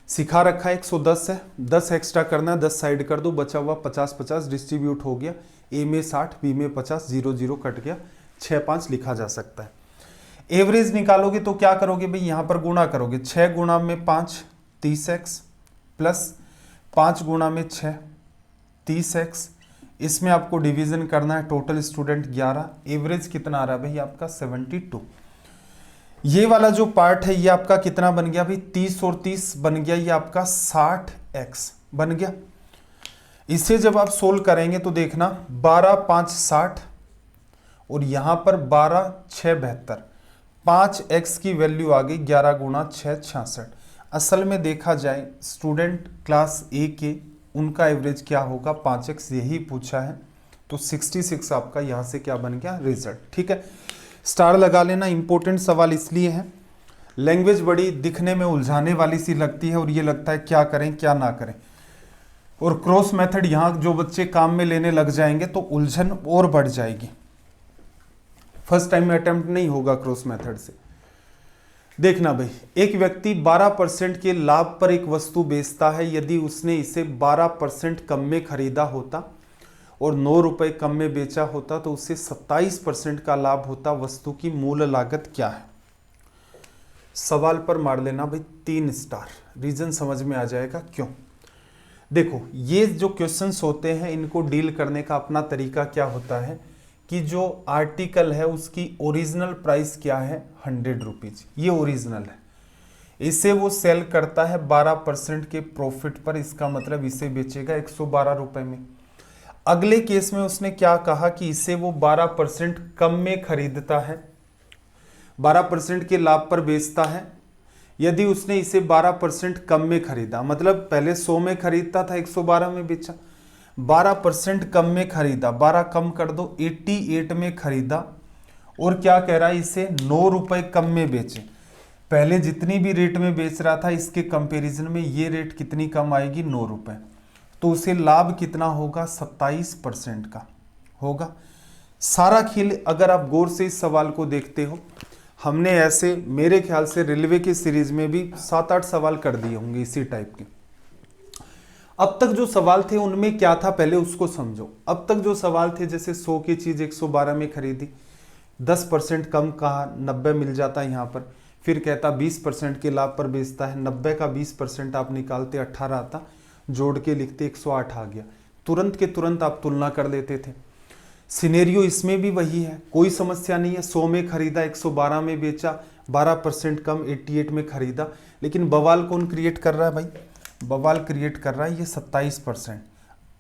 सिखा रखा है 110 है, 10 एक्स्ट्रा करना है, 10 साइड कर दो, बचा हुआ 50-50 डिस्ट्रीब्यूट हो गया। ए में 60, बी में 50, 0-0 कट गया, 6-5 लिखा जा सकता है। एवरेज निकालोगे तो क्या करोगे भाई, यहां पर गुणा करोगे, 6 गुणा में 5 30x प्लस 5 गुणा में 6 30x। इसमें आपको डिवीजन करना है, टोटल स्टूडेंट 11, एवरेज कितना आ रहा है भाई आपका 72। ये वाला जो पार्ट है ये आपका कितना बन गया भाई, 30 और 30 बन गया, ये आपका 60x बन गया। इसे जब आप सोल्व करेंगे तो देखना 12-5 60 और यहां पर 12-6 72, 5x की वैल्यू आ गई 11 गुणा 6 66। असल में देखा जाए स्टूडेंट क्लास ए के उनका एवरेज क्या होगा 5x, यही पूछा है। तो 66 आपका यहां से क्या बन गया रिजल्ट। ठीक है, स्टार लगा लेना, इंपॉर्टेंट सवाल इसलिए है। लैंग्वेज बड़ी दिखने में उलझाने वाली सी लगती है और ये लगता है क्या करें क्या ना करें, और क्रॉस मेथड यहां जो बच्चे काम में लेने लग जाएंगे तो उलझन और बढ़ जाएगी। फर्स्ट टाइम में अटेम्प्ट नहीं होगा क्रॉस मेथड से। देखना भाई, एक व्यक्ति 12% के लाभ पर एक वस्तु बेचता है। यदि उसने इसे 12% कम में खरीदा होता और 9 रुपए कम में बेचा होता तो उसे 27% का लाभ होता। वस्तु की मूल लागत क्या है। सवाल पर मार लेना भाई 3 स्टार, रीजन समझ में आ जाएगा क्यों। देखो, ये जो क्वेश्चंस होते हैं इनको डील करने का अपना तरीका क्या होता है कि जो आर्टिकल है उसकी ओरिजिनल प्राइस क्या है 100 रुपीज, ये ओरिजिनल है। इसे वो सेल करता है 12% के प्रॉफिट पर, इसका मतलब इसे बेचेगा 112 रुपए में। अगले केस में उसने क्या कहा कि इसे वो 12% कम में खरीदता है, 12% के लाभ पर बेचता है। यदि उसने इसे 12% कम में खरीदा, मतलब पहले 100 में खरीदता था 112 में बेचा, 12% कम में खरीदा, 12 कम कर दो 88 में खरीदा, और क्या कह रहा है, इसे 9 रुपए कम में बेचे। पहले जितनी भी रेट में बेच रहा था इसके कंपैरिजन में ये रेट कितनी कम आएगी, 9 रुपए। तो उसे लाभ कितना होगा, 27% का होगा। सारा खेल अगर आप गौर से इस सवाल को देखते हो, हमने ऐसे मेरे ख्याल से रेलवे की सीरीज में भी 7-8 सवाल कर दिए होंगे इसी टाइप के। अब तक जो सवाल थे उनमें क्या था पहले उसको समझो। अब तक जो सवाल थे जैसे 100 की चीज 112 में खरीदी, 10% कम कहा, 90 मिल जाता है यहाँ पर। फिर कहता 20% के लाभ पर बेचता है, 90 का 20% आप निकालते 18 आता, जोड़ के लिखते 108 आ गया। तुरंत के तुरंत आप तुलना कर लेते थे। सिनेरियो इसमें भी वही है, कोई समस्या नहीं है। 100 में खरीदा, 112 में बेचा, 12% कम 88 में खरीदा। लेकिन बवाल कौन क्रिएट कर रहा है भाई, बवाल क्रिएट कर रहा है ये 27%।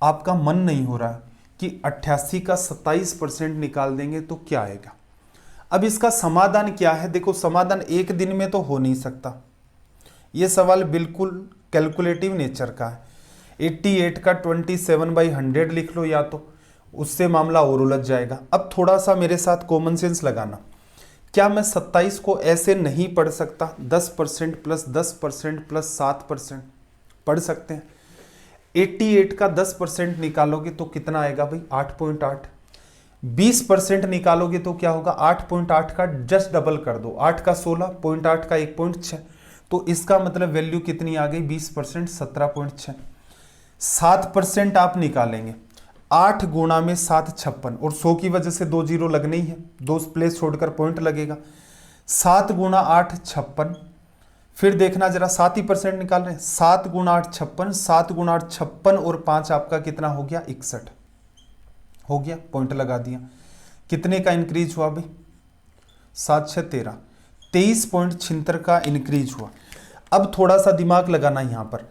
आपका मन नहीं हो रहा कि 88 का 27% निकाल देंगे तो क्या आएगा। अब इसका समाधान क्या है, देखो समाधान एक दिन में तो हो नहीं सकता, ये सवाल बिल्कुल कैलकुलेटिव नेचर का है। 88 का 27/100 लिख लो, या तो उससे मामला और उलझ जाएगा। अब थोड़ा सा मेरे साथ कॉमन सेंस लगाना, क्या मैं 27 को ऐसे नहीं पढ़ सकता, 10% प्लस 10% प्लस 7% पढ़ सकते हैं। 88 का 10% निकालोगे तो कितना आएगा भाई, 8.8। 20% निकालोगे तो क्या होगा, 8.8 का जस्ट डबल कर दो, 8 का 16, 0.8 का 1.6, तो इसका मतलब वैल्यू कितनी आ गई, 20% 17.6। 7% आप निकालेंगे, 8 गुणा में 7 56, और 100 की वजह से 2 जीरो लगने ही है, 2 प्लेस छोड़कर पॉइंट लगेगा। 7 गुणा 8 56, फिर देखना जरा 7 ही % निकाल रहे हैं, 7 गुणा 8 56, 7 गुणा 8 56 और 5 आपका कितना हो गया, 61 हो गया, पॉइंट लगा दिया। कितने का इंक्रीज हुआ भाई, 7 6 13, 23.76 का इंक्रीज हुआ। अब थोड़ा सा दिमाग लगाना यहाँ पर,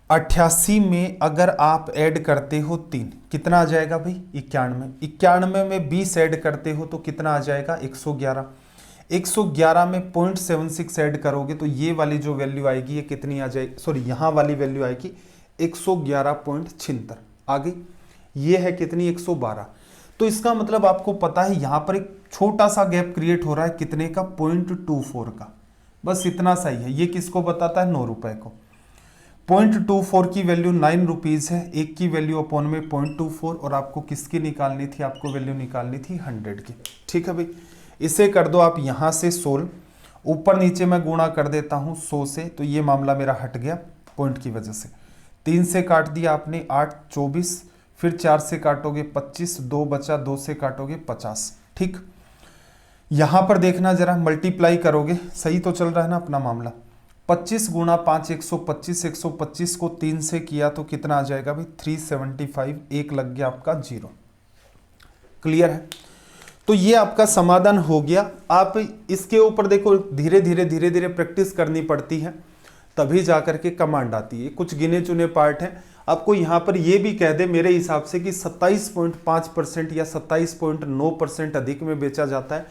88 में अगर आप ऐड करते हो 3, कितना आ जाएगा भाई, 91। 91 में 20 ऐड करते हो तो कितना आ जाएगा, 111। 111 में 0.76 ऐड करोगे तो ये वाली जो वैल्यू आएगी ये कितनी आ जाएगी, सॉरी यहाँ वाली वैल्यू आएगी 111.76 आ गई। ये है कितनी, 112। तो इसका मतलब आपको पता है यहाँ पर एक छोटा सा गैप क्रिएट हो रहा है, कितने का, 0.24 का, बस इतना सा ही है। ये किसको बताता है, 9 रुपए को। 0.24 की वैल्यू 9 रुपीज है, एक की वैल्यू अपॉन में 0.24, और आपको किसकी निकालनी थी, आपको वैल्यू निकालनी थी 100 की। ठीक है भाई, इसे कर दो आप यहाँ से सोल्व, ऊपर नीचे मैं गुणा कर देता हूँ 100 से, तो ये मामला मेरा हट गया पॉइंट की वजह से। 3 से काट दिया आपने 8 24, फिर 4 से काटोगे 25, 2 बचा, 2 से काटोगे 50। ठीक, यहां पर देखना जरा, मल्टीप्लाई करोगे, सही तो चल रहा है ना अपना मामला। 25 गुणा 5 125, 125 को 3 से किया तो कितना आ जाएगा भाई, 375, एक लग गया आपका 0। क्लियर है, तो ये आपका समाधान हो गया। आप इसके ऊपर देखो, धीरे धीरे प्रैक्टिस करनी पड़ती है, तभी जाकर के कमांड आती है। कुछ गिने चुने पार्ट हैं, आपको यहाँ पर ये भी कह दे मेरे हिसाब से कि 27.5% या 27.9% अधिक में बेचा जाता है,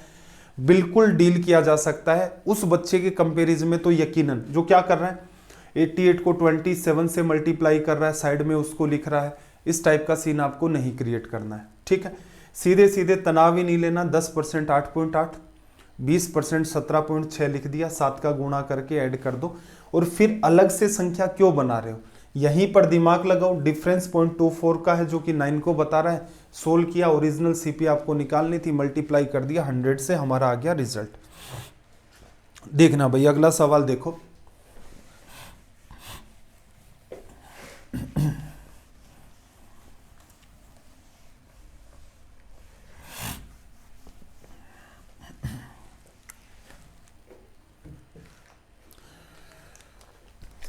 बिल्कुल डील किया जा सकता है उस बच्चे के कंपैरिजन में। तो यकीनन जो क्या कर रहा है, 88 को 27 से मल्टीप्लाई कर रहा है, साइड में उसको लिख रहा है, इस टाइप का सीन आपको नहीं क्रिएट करना है। ठीक है, सीधे सीधे तनाव ही नहीं लेना। 10% 8.8, 20% 17.6 लिख दिया, 7 का गुणा करके ऐड कर दो, और फिर अलग से संख्या क्यों बना रहे हो, यहीं पर दिमाग लगाओ। डिफरेंस 0.24 का है जो कि 9 को बता रहा है, सोल्व किया, ओरिजिनल सीपी आपको निकालनी थी, मल्टीप्लाई कर दिया 100 से, हमारा आ गया रिजल्ट। देखना भाई अगला सवाल देखो,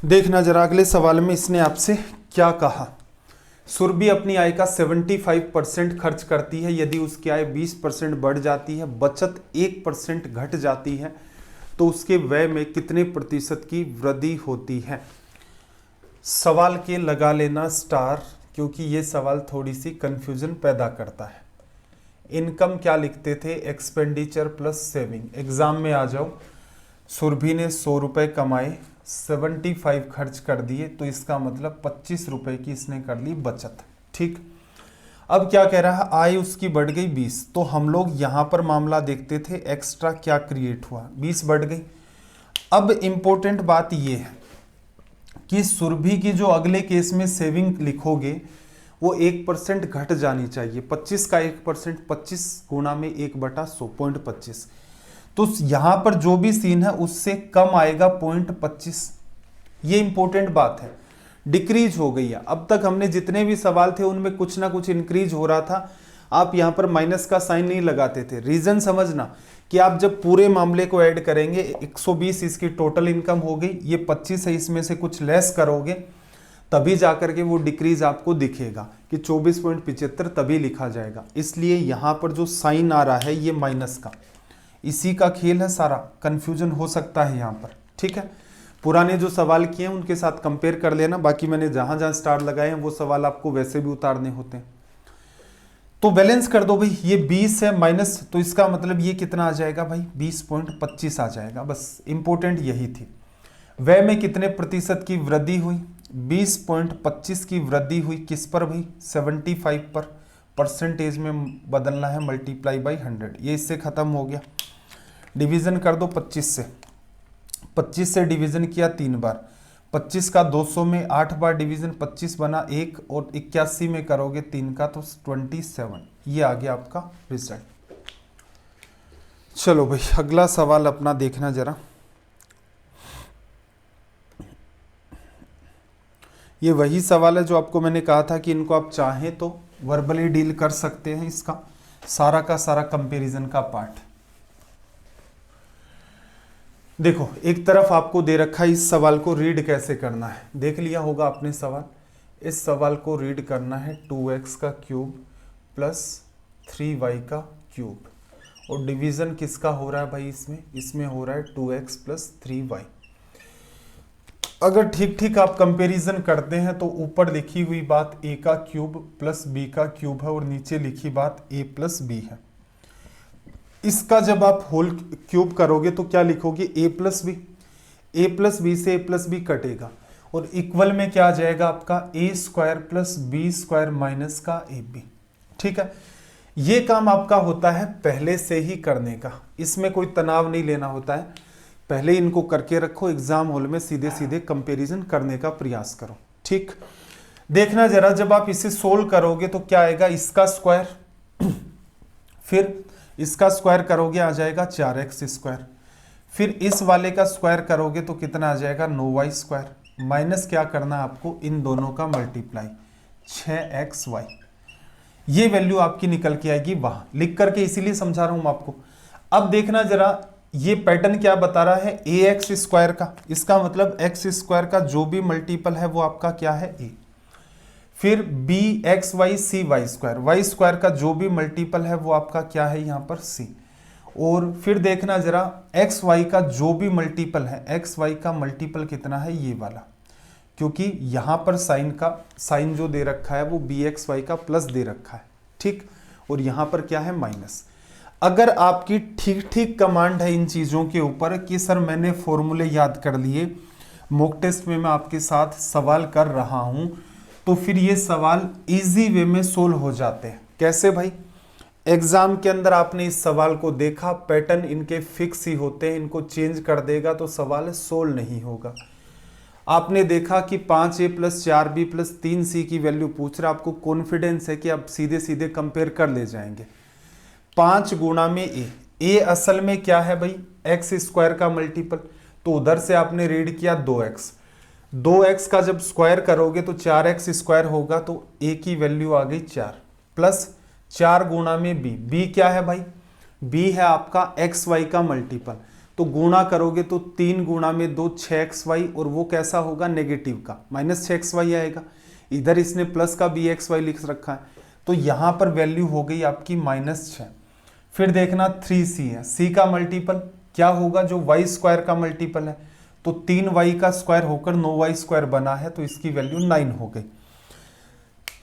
देखना जरा अगले सवाल में इसने आपसे क्या कहा। सुरभि अपनी आय का 75% खर्च करती है, यदि उसकी आय 20% बढ़ जाती है, बचत 1% घट जाती है, तो उसके व्यय में कितने प्रतिशत की वृद्धि होती है। सवाल के लगा लेना स्टार, क्योंकि ये सवाल थोड़ी सी कंफ्यूजन पैदा करता है। इनकम क्या लिखते थे, एक्सपेंडिचर प्लस सेविंग। एग्जाम में आ जाओ, सुरभि ने 100 रुपये कमाए, 75 खर्च कर दिए, तो इसका मतलब 25 रुपए की इसने कर ली बचत। ठीक, अब क्या कह रहा है, आय उसकी बढ़ गई 20। तो हम लोग यहां पर मामला देखते थे, एक्स्ट्रा क्या क्रिएट हुआ, 20 बढ़ गई। अब इंपॉर्टेंट बात ये है कि सुरभि की जो अगले केस में सेविंग लिखोगे वो 1% घट जानी चाहिए। 25 का 1%, 25 गुणा में 1/100, 0.25। तो यहां पर जो भी सीन है उससे कम आएगा 0.25। ये इंपॉर्टेंट बात है, डिक्रीज हो गई है। अब तक हमने जितने भी सवाल थे उनमें कुछ ना कुछ इंक्रीज हो रहा था, आप यहां पर माइनस का साइन नहीं लगाते थे। रीजन समझना कि आप जब पूरे मामले को ऐड करेंगे, 120 इसकी टोटल इनकम हो गई, ये 25 है, इसमें से कुछ लेस करोगे तभी जाकर के वो डिक्रीज आपको दिखेगा कि 24.75 तभी लिखा जाएगा। इसलिए यहां पर जो साइन आ रहा है ये माइनस का, इसी का खेल है सारा, कंफ्यूजन हो सकता है यहां पर। ठीक है, पुराने जो सवाल किए हैं उनके साथ कंपेयर कर लेना, बाकी मैंने जहां जहां स्टार लगाए हैं वो सवाल आपको वैसे भी उतारने होते हैं। तो बैलेंस कर दो भाई, ये 20 है माइनस, तो इसका मतलब ये कितना आ जाएगा भाई, 20.25 आ जाएगा। बस इंपॉर्टेंट यही थी। व्यय में कितने प्रतिशत की वृद्धि हुई, 20.25 की वृद्धि हुई। किस पर भाई, 75 पर। परसेंटेज में बदलना है, मल्टीप्लाई बाई 100। ये इससे खत्म हो गया। डिवीजन कर दो 25 से, 25 से डिवीजन किया 3 बार, 25 का 200 में 8 बार डिवीजन, 25 बना 1, और 81 में करोगे 3 का तो 27। ये आ गया आपका रिजल्ट। चलो भाई अगला सवाल अपना देखना जरा। ये वही सवाल है जो आपको मैंने कहा था कि इनको आप चाहें तो वर्बली डील कर सकते हैं, इसका सारा का सारा कंपैरिजन का पार्ट। देखो एक तरफ आपको दे रखा है, इस सवाल को रीड कैसे करना है, देख लिया होगा आपने सवाल। इस सवाल को रीड करना है 2x का क्यूब प्लस 3y का क्यूब, और डिवीजन किसका हो रहा है भाई, इसमें हो रहा है 2x प्लस 3y। अगर ठीक ठीक आप कंपैरिजन करते हैं तो ऊपर लिखी हुई बात a का क्यूब प्लस b का क्यूब है, और नीचे लिखी बात a प्लस b है। इसका जब आप होल क्यूब करोगे तो क्या लिखोगे, a plus B. a plus B से a प्लस बी कटेगा, और इक्वल में क्या आ जाएगा आपका, a square plus B square minus का ab। ठीक है, ये काम आपका होता है पहले से ही करने का, इसमें कोई तनाव नहीं लेना होता है। पहले इनको करके रखो, एग्जाम हॉल में सीधे सीधे कंपैरिजन करने का प्रयास करो। ठीक, देखना जरा, जब आप इसे सोल्व करोगे तो क्या आएगा, इसका स्क्वायर, फिर इसका स्क्वायर करोगे आ जाएगा 4x स्क्वायर, फिर इस वाले का स्क्वायर करोगे तो कितना आ जाएगा 9y स्क्वायर, माइनस क्या करना है आपको, इन दोनों का मल्टीप्लाई 6xy। ये वैल्यू आपकी निकल के आएगी वहां, लिख करके इसीलिए समझा रहा हूं आपको। अब देखना जरा, ये पैटर्न क्या बता रहा है, ax स्क्वायर का, इसका मतलब x स्क्वायर का जो भी मल्टीपल है वो आपका क्या है a, फिर bxy cy square, y square का जो भी मल्टीपल है वो आपका क्या है यहाँ पर c, और फिर देखना जरा xy का जो भी मल्टीपल है, xy का मल्टीपल कितना है ये वाला, क्योंकि यहाँ पर साइन जो दे रखा है वो bxy का प्लस दे रखा है। ठीक, और यहाँ पर क्या है माइनस। अगर आपकी ठीक ठीक कमांड है इन चीज़ों के ऊपर कि सर मैंने फॉर्मूले याद कर लिए, मॉक टेस्ट में मैं आपके साथ सवाल कर रहा हूं, तो फिर ये सवाल इजी वे में सोल्व हो जाते हैं। कैसे भाई, एग्जाम के अंदर आपने इस सवाल को देखा, पैटर्न इनके फिक्स ही होते हैं, इनको चेंज कर देगा तो सवाल सोल्व नहीं होगा। आपने देखा कि 5a plus 4b plus 3c की वैल्यू पूछ रहा, आपको कॉन्फिडेंस है कि आप सीधे सीधे कंपेयर कर ले जाएंगे। 5 गुणा में a असल में क्या है भाई, x स्क्वायर का मल्टीपल, तो उधर से आपने रीड किया 2x का जब स्क्वायर करोगे तो 4x स्क्वायर होगा, तो a की वैल्यू आ गई 4, प्लस 4 गुणा में b क्या है भाई, b है आपका xy का मल्टीपल, तो गुणा करोगे तो 3 गुणा में 2 6xy, और वो कैसा होगा नेगेटिव का, माइनस 6xy आएगा। इधर इसने प्लस का bxy लिख रखा है, तो यहां पर वैल्यू हो गई आपकी -6। फिर देखना 3c है, c का मल्टीपल क्या होगा, जो वाई स्क्वायर का मल्टीपल है, तो 3y का स्क्वायर होकर 9y स्क्वायर बना है, तो इसकी वैल्यू 9 हो गई।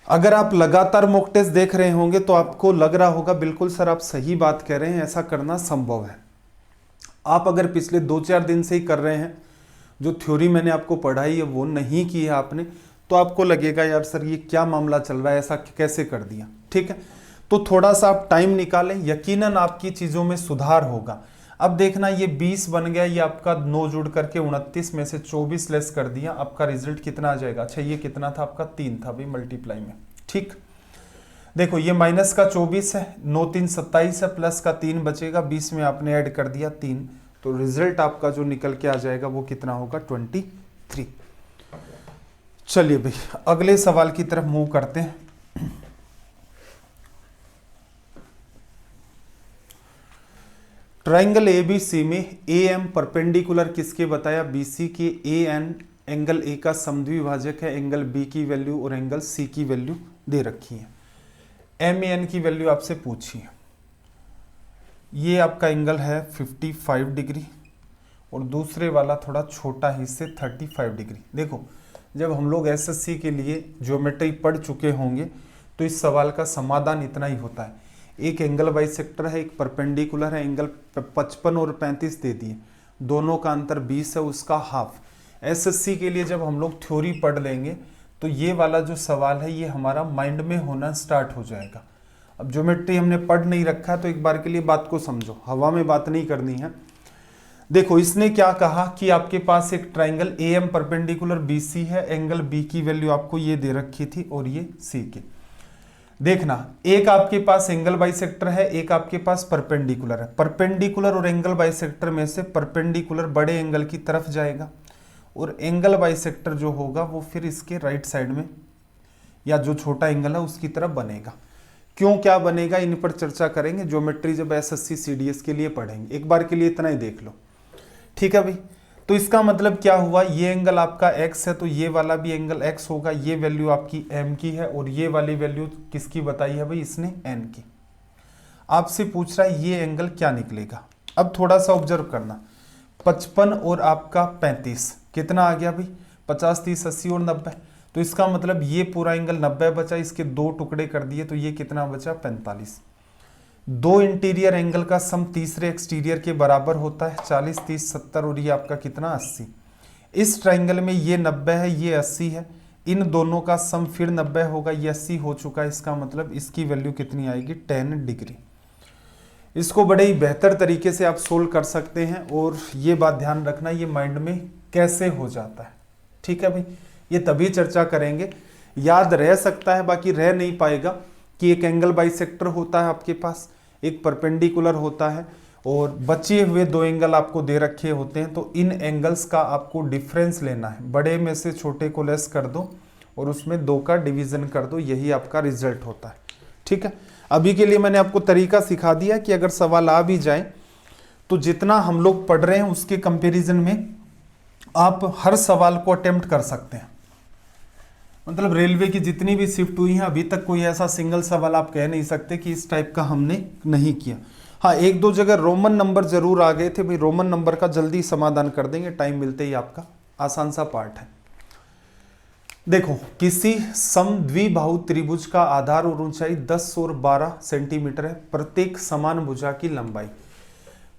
अगर आप लगातार मॉक टेस्ट देख रहे होंगे तो आपको लग रहा होगा बिल्कुल सर आप सही बात कह रहे हैं, ऐसा करना संभव है। आप अगर पिछले 2-4 दिन से ही कर रहे हैं, जो थ्योरी मैंने आपको पढ़ाई है वो नहीं की है आपने, तो आपको लगेगा यार सर ये क्या मामला चल रहा है, ऐसा कैसे कर दिया। ठीक है, तो थोड़ा सा आप टाइम निकालें, यकीनन आपकी चीज़ों में सुधार होगा। अब देखना ये 20 बन गया, ये आपका 9 जुड़ करके 29 में से 24 लेस कर दिया, आपका रिजल्ट कितना आ जाएगा। अच्छा ये कितना था आपका, 3 था भाई मल्टीप्लाई में। ठीक, देखो ये माइनस का 24 है, 9 3 27 है, प्लस का 3 बचेगा, 20 में आपने ऐड कर दिया 3, तो रिजल्ट आपका जो निकल के आ जाएगा वो कितना होगा, 23। चलिए भाई अगले सवाल की तरफ मूव करते हैं। ट्राइंगल एबीसी में ए एम परपेंडिकुलर किसके बताया, बीसी के। ए एन एंगल ए का समद्विभाजक है, एंगल बी की वैल्यू और एंगल सी की वैल्यू दे रखी है, एम एन की वैल्यू आपसे पूछी है। ये आपका एंगल है 55 डिग्री और दूसरे वाला थोड़ा छोटा ही से 35 डिग्री। देखो जब हम लोग एसएससी के लिए ज्योमेट्री पढ़ चुके होंगे तो इस सवाल का समाधान इतना ही होता है, एक एंगल बाइसेक्टर है, एक परपेंडिकुलर है, एंगल 55 और 35 दे दिए, दोनों का अंतर 20 है, उसका हाफ। एसएससी के लिए जब हम लोग थ्योरी पढ़ लेंगे तो ये वाला जो सवाल है ये हमारा माइंड में होना स्टार्ट हो जाएगा। अब ज्योमेट्री हमने पढ़ नहीं रखा तो एक बार के लिए बात को समझो, हवा में बात नहीं करनी है। देखो इसने क्या कहा कि आपके पास एक triangle A M perpendicular B C है, एंगल बी की वैल्यू आपको ये दे रखी थी और ये सी की। देखना एक आपके पास एंगल बाइसेक्टर है, एक आपके पास परपेंडिकुलर है। परपेंडिकुलर और एंगल बाइसेक्टर में से परपेंडिकुलर बड़े एंगल की तरफ जाएगा और एंगल बाइसेक्टर जो होगा वो फिर इसके राइट साइड में या जो छोटा एंगल है उसकी तरफ बनेगा। क्यों क्या बनेगा इन पर चर्चा करेंगे ज्योमेट्री जब एसएससी सीडीएस के लिए पढ़ेंगे, एक बार के लिए इतना ही देख लो। ठीक है भाई, तो इसका मतलब क्या हुआ, ये एंगल आपका x है तो ये वाला भी एंगल x होगा, ये वैल्यू आपकी m की है और ये वाली वैल्यू किसकी बताई है भाई, इसने n की। आपसे पूछ रहा है ये एंगल क्या निकलेगा। अब थोड़ा सा ऑब्जर्व करना, 55 और आपका 35 कितना आ गया भाई, 50 30 80 और 90, तो इसका मतलब ये पूरा एंगल 90 बचा, इसके 2 टुकड़े कर दिए तो ये कितना बचा 45। 2 इंटीरियर एंगल का सम तीसरे एक्सटीरियर के बराबर होता है, 40 30 70 और ये आपका कितना 80। इस ट्राइंगल में ये 90 है ये 80 है, इन दोनों का सम फिर 90 होगा, ये 80 हो चुका है, इसका मतलब इसकी वैल्यू कितनी आएगी 10 डिग्री। इसको बड़े ही बेहतर तरीके से आप सोल्व कर सकते हैं और ये बात ध्यान रखना ये माइंड में कैसे हो जाता है। ठीक है भाई, ये तभी चर्चा करेंगे, याद रह सकता है बाकी रह नहीं पाएगा कि एक एंगल बाइसेक्टर होता है आपके पास, एक परपेंडिकुलर होता है और बचे हुए 2 एंगल आपको दे रखे होते हैं, तो इन एंगल्स का आपको डिफरेंस लेना है, बड़े में से छोटे को लेस कर दो और उसमें 2 का डिवीजन कर दो, यही आपका रिजल्ट होता है। ठीक है, अभी के लिए मैंने आपको तरीका सिखा दिया कि अगर सवाल आ भी जाए तो जितना हम लोग पढ़ रहे हैं उसके कंपेरिजन में आप हर सवाल को अटेम्प्ट कर सकते हैं। मतलब रेलवे की जितनी भी शिफ्ट हुई हैं अभी तक कोई ऐसा सिंगल सवाल आप कह नहीं सकते कि इस टाइप का हमने नहीं किया। हाँ, 1-2 जगह रोमन नंबर जरूर आ गए थे भाई, रोमन नंबर का जल्दी समाधान कर देंगे टाइम मिलते ही, आपका आसान सा पार्ट है। देखो किसी समद्विबाहु त्रिभुज का आधार और ऊंचाई 10 और 12 सेंटीमीटर है, प्रत्येक समान भुजा की लंबाई।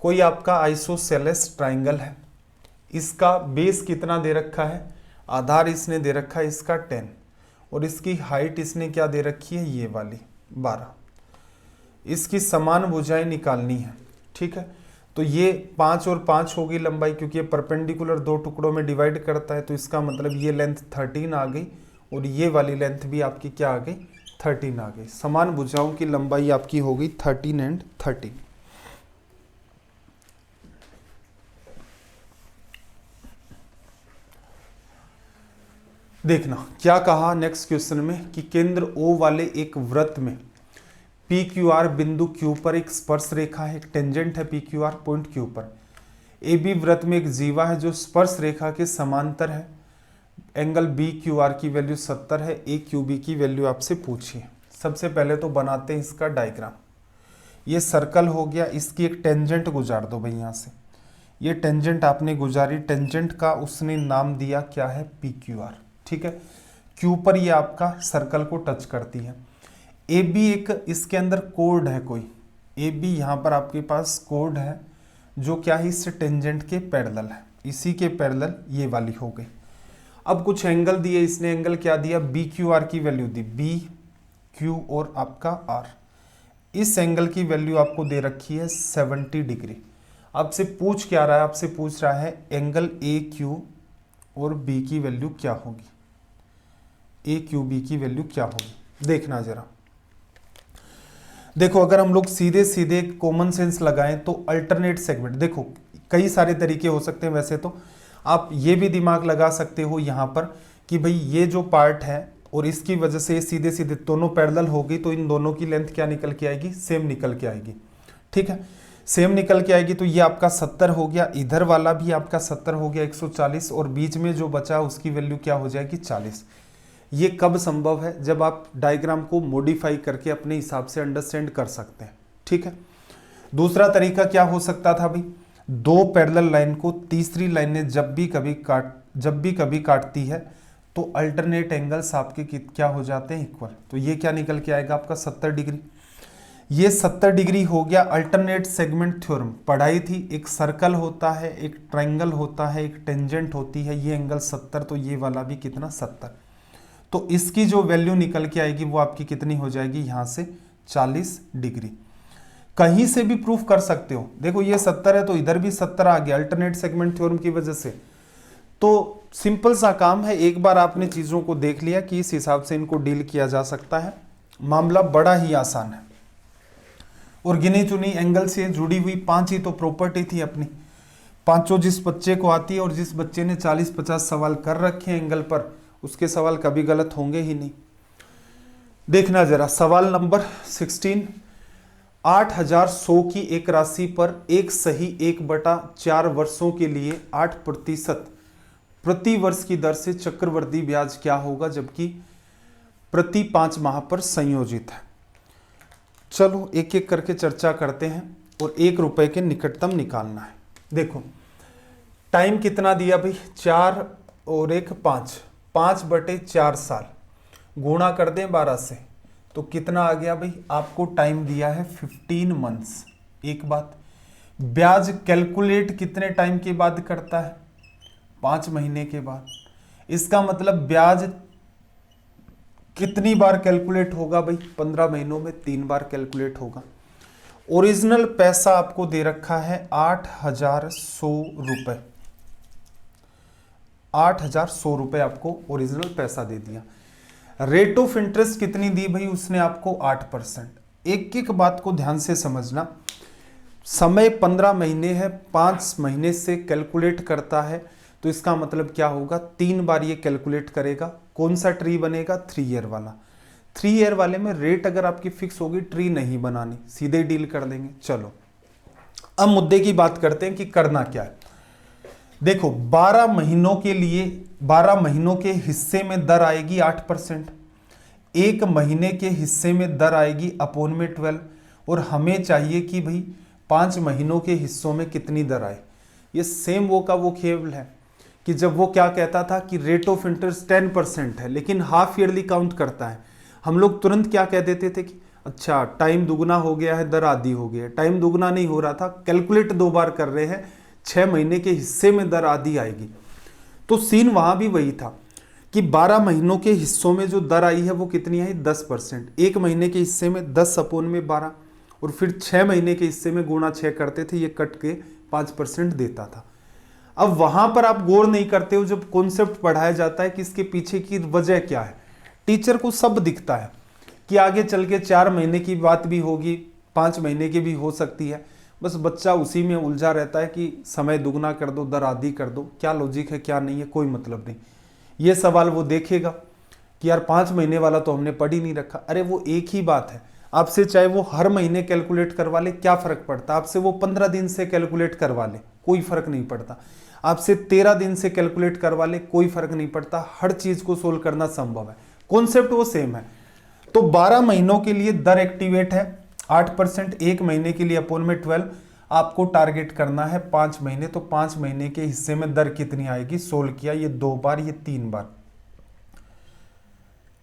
कोई आपका आइसोसेलेस ट्राइंगल है, इसका बेस कितना दे रखा है, आधार इसने दे रखा है इसका 10 और इसकी हाइट इसने क्या दे रखी है ये वाली 12। इसकी समान भुजाएं निकालनी है। ठीक है, तो ये 5 और 5 होगी लंबाई, क्योंकि ये परपेंडिकुलर 2 टुकड़ों में डिवाइड करता है, तो इसका मतलब ये लेंथ 13 आ गई और ये वाली लेंथ भी आपकी क्या आ गई 13 आ गई। समान भुजाओं की लंबाई आपकी हो गई 13 एंड 13। देखना क्या कहा नेक्स्ट क्वेश्चन में कि केंद्र O वाले एक वृत्त में PQR बिंदु Q पर एक स्पर्श रेखा है, एक टेंजेंट है PQR पॉइंट Q पर। AB वृत्त में एक जीवा है जो स्पर्श रेखा के समांतर है, एंगल BQR की वैल्यू 70 है, AQB की वैल्यू आपसे पूछी है। सबसे पहले तो बनाते हैं इसका डायग्राम। ये सर्कल हो गया, इसकी एक टेंजेंट गुजार दो भाई यहाँ से, ये टेंजेंट आपने गुजारी, टेंजेंट का उसने नाम दिया क्या है, पी क्यू आर। ठीक है, क्यू पर ये आपका सर्कल को टच करती है। ए बी एक इसके अंदर कोड है कोई, ए बी यहाँ पर आपके पास कोड है जो क्या है, इससे टेंजेंट के पैरेलल है, इसी के पैरेलल ये वाली हो गई। अब कुछ एंगल दिए इसने, एंगल क्या दिया, बी क्यू आर की वैल्यू दी, बी क्यू और आपका आर। इस एंगल की वैल्यू आपको दे रखी है 70 डिग्री। आपसे पूछ क्या रहा है, आपसे पूछ रहा है एंगल ए क्यू और बी की वैल्यू क्या होगी, ए क्यू बी की वैल्यू क्या होगी। देखना जरा, देखो अगर हम लोग सीधे सीधे कॉमन सेंस लगाएं तो अल्टरनेट सेगमेंट, देखो कई सारे तरीके हो सकते हैं। वैसे तो आप ये भी दिमाग लगा सकते हो यहाँ पर कि भाई ये जो पार्ट है और इसकी वजह से सीधे सीधे दोनों पैरेलल होगी तो इन दोनों की लेंथ क्या निकल के आएगी, सेम निकल के आएगी। ठीक है, सेम निकल के आएगी तो ये आपका 70 हो गया, इधर वाला भी आपका 70 हो गया 140, और बीच में जो बचा उसकी वैल्यू क्या हो जाएगी 40। ये कब संभव है, जब आप डायग्राम को मॉडिफाई करके अपने हिसाब से अंडरस्टैंड कर सकते हैं। ठीक है, दूसरा तरीका क्या हो सकता था भाई, दो पैरेलल लाइन को तीसरी लाइन ने जब भी कभी काटती है तो अल्टरनेट एंगल्स आपके क्या हो जाते हैं, इक्वल। तो ये क्या निकल के आएगा आपका 70 डिग्री। ये 70 डिग्री हो गया। अल्टरनेट सेगमेंट थ्योरम पढ़ाई थी, एक सर्कल होता है, एक ट्रायंगल होता है, एक टेंजेंट होती है, ये एंगल 70, तो ये वाला भी कितना 70। तो इसकी जो वैल्यू निकल के आएगी वो आपकी कितनी हो जाएगी, यहां से 40 डिग्री। कहीं से भी प्रूफ कर सकते हो, देखो ये 70 है तो इधर भी 70 आ गया अल्टरनेट सेगमेंट थ्योरम की वजह से। तो सिंपल सा काम है, एक बार आपने चीजों को देख लिया कि इस हिसाब से इनको डील किया जा सकता है, मामला बड़ा ही आसान है। और गिनी चुनी एंगल से जुड़ी हुई 5 ही तो प्रॉपर्टी थी अपनी, पांचों जिस बच्चे को आती है और जिस बच्चे ने 40-50 सवाल कर रखे हैं एंगल पर, उसके सवाल कभी गलत होंगे ही नहीं। देखना जरा सवाल नंबर 16, 8100 की एक राशि पर एक सही 1/4 वर्षों के लिए 8% प्रति वर्ष की दर से चक्रवृद्धि ब्याज क्या होगा, जबकि प्रति 5 माह पर संयोजित है। चलो एक एक करके चर्चा करते हैं और 1 रुपए के निकटतम निकालना है। देखो टाइम कितना दिया भाई, 4 और 1 5, 5/4 साल गुणा कर दें 12 से तो कितना आ गया भाई, आपको टाइम दिया है 15 मंथ्स। एक बात, ब्याज कैलकुलेट कितने टाइम के बाद करता है, 5 महीने के बाद। इसका मतलब ब्याज कितनी बार कैलकुलेट होगा भाई, 15 महीनों में 3 बार कैलकुलेट होगा। ओरिजिनल पैसा आपको दे रखा है 8100 रुपए, 8100 रुपए आपको ओरिजिनल पैसा दे दिया। रेट ऑफ इंटरेस्ट कितनी दी भाई, उसने आपको 8%। एक एक बात को ध्यान से समझना, समय 15 महीने है, 5 महीने से कैलकुलेट करता है, तो इसका मतलब क्या होगा, 3 बार ये कैलकुलेट करेगा। कौन सा ट्री बनेगा, 3 ईयर वाला। 3 ईयर वाले में रेट अगर आपकी फिक्स होगी, ट्री नहीं बनानी, सीधे डील कर देंगे। चलो अब मुद्दे की बात करते हैं कि करना क्या है। देखो 12 महीनों के लिए 12 महीनों के हिस्से में दर आएगी 8%, 1 महीने के हिस्से में दर आएगी अपॉन में 12, और हमें चाहिए कि भाई 5 महीनों के हिस्सों में कितनी दर आए। ये सेम वो का वो खेल है कि जब वो क्या कहता था कि रेट ऑफ इंटरेस्ट 10% है लेकिन हाफ ईयरली काउंट करता है, हम लोग तुरंत क्या कह देते थे कि अच्छा टाइम दुगना हो गया है, दर आधी हो गई है। टाइम दुगना नहीं हो रहा था, कैलकुलेट 2 बार कर रहे हैं, 6 महीने के हिस्से में दर आधी आएगी। तो सीन वहां भी वही था कि 12 महीनों के हिस्सों में जो दर आई है वो कितनी आई, 10%। 1 महीने के हिस्से में 10 अपॉन में 12, और फिर 6 महीने के हिस्से में गुणा 6 करते थे, ये कट के 5% देता था। अब वहां पर आप गौर नहीं करते हो, जब कॉन्सेप्ट पढ़ाया जाता है कि इसके पीछे की वजह क्या है, टीचर को सब दिखता है कि आगे चल के 4 महीने की बात भी होगी, 5 महीने की भी हो सकती है। बस बच्चा उसी में उलझा रहता है कि समय दुगना कर दो, दर आधी कर दो, क्या लॉजिक है क्या नहीं है, कोई मतलब नहीं। ये सवाल वो देखेगा कि यार 5 महीने वाला तो हमने पढ़ ही नहीं रखा। अरे वो एक ही बात है, आपसे चाहे वो हर महीने कैलकुलेट करवा ले, क्या फर्क पड़ता, आपसे वो 15 दिन से कैलकुलेट करवा ले, कोई फर्क नहीं पड़ता, आपसे 13 दिन से कैलकुलेट करवा ले, कोई फर्क नहीं पड़ता। हर चीज को सोल्व करना संभव है, कॉन्सेप्ट वो सेम है। तो 12 महीनों के लिए दर एक्टिवेट है 8%, 1 महीने के लिए अपॉन में 12, आपको टारगेट करना है 5 महीने, तो 5 महीने के हिस्से में दर कितनी आएगी, सोल्व किया, ये 2 बार, ये 3 बार,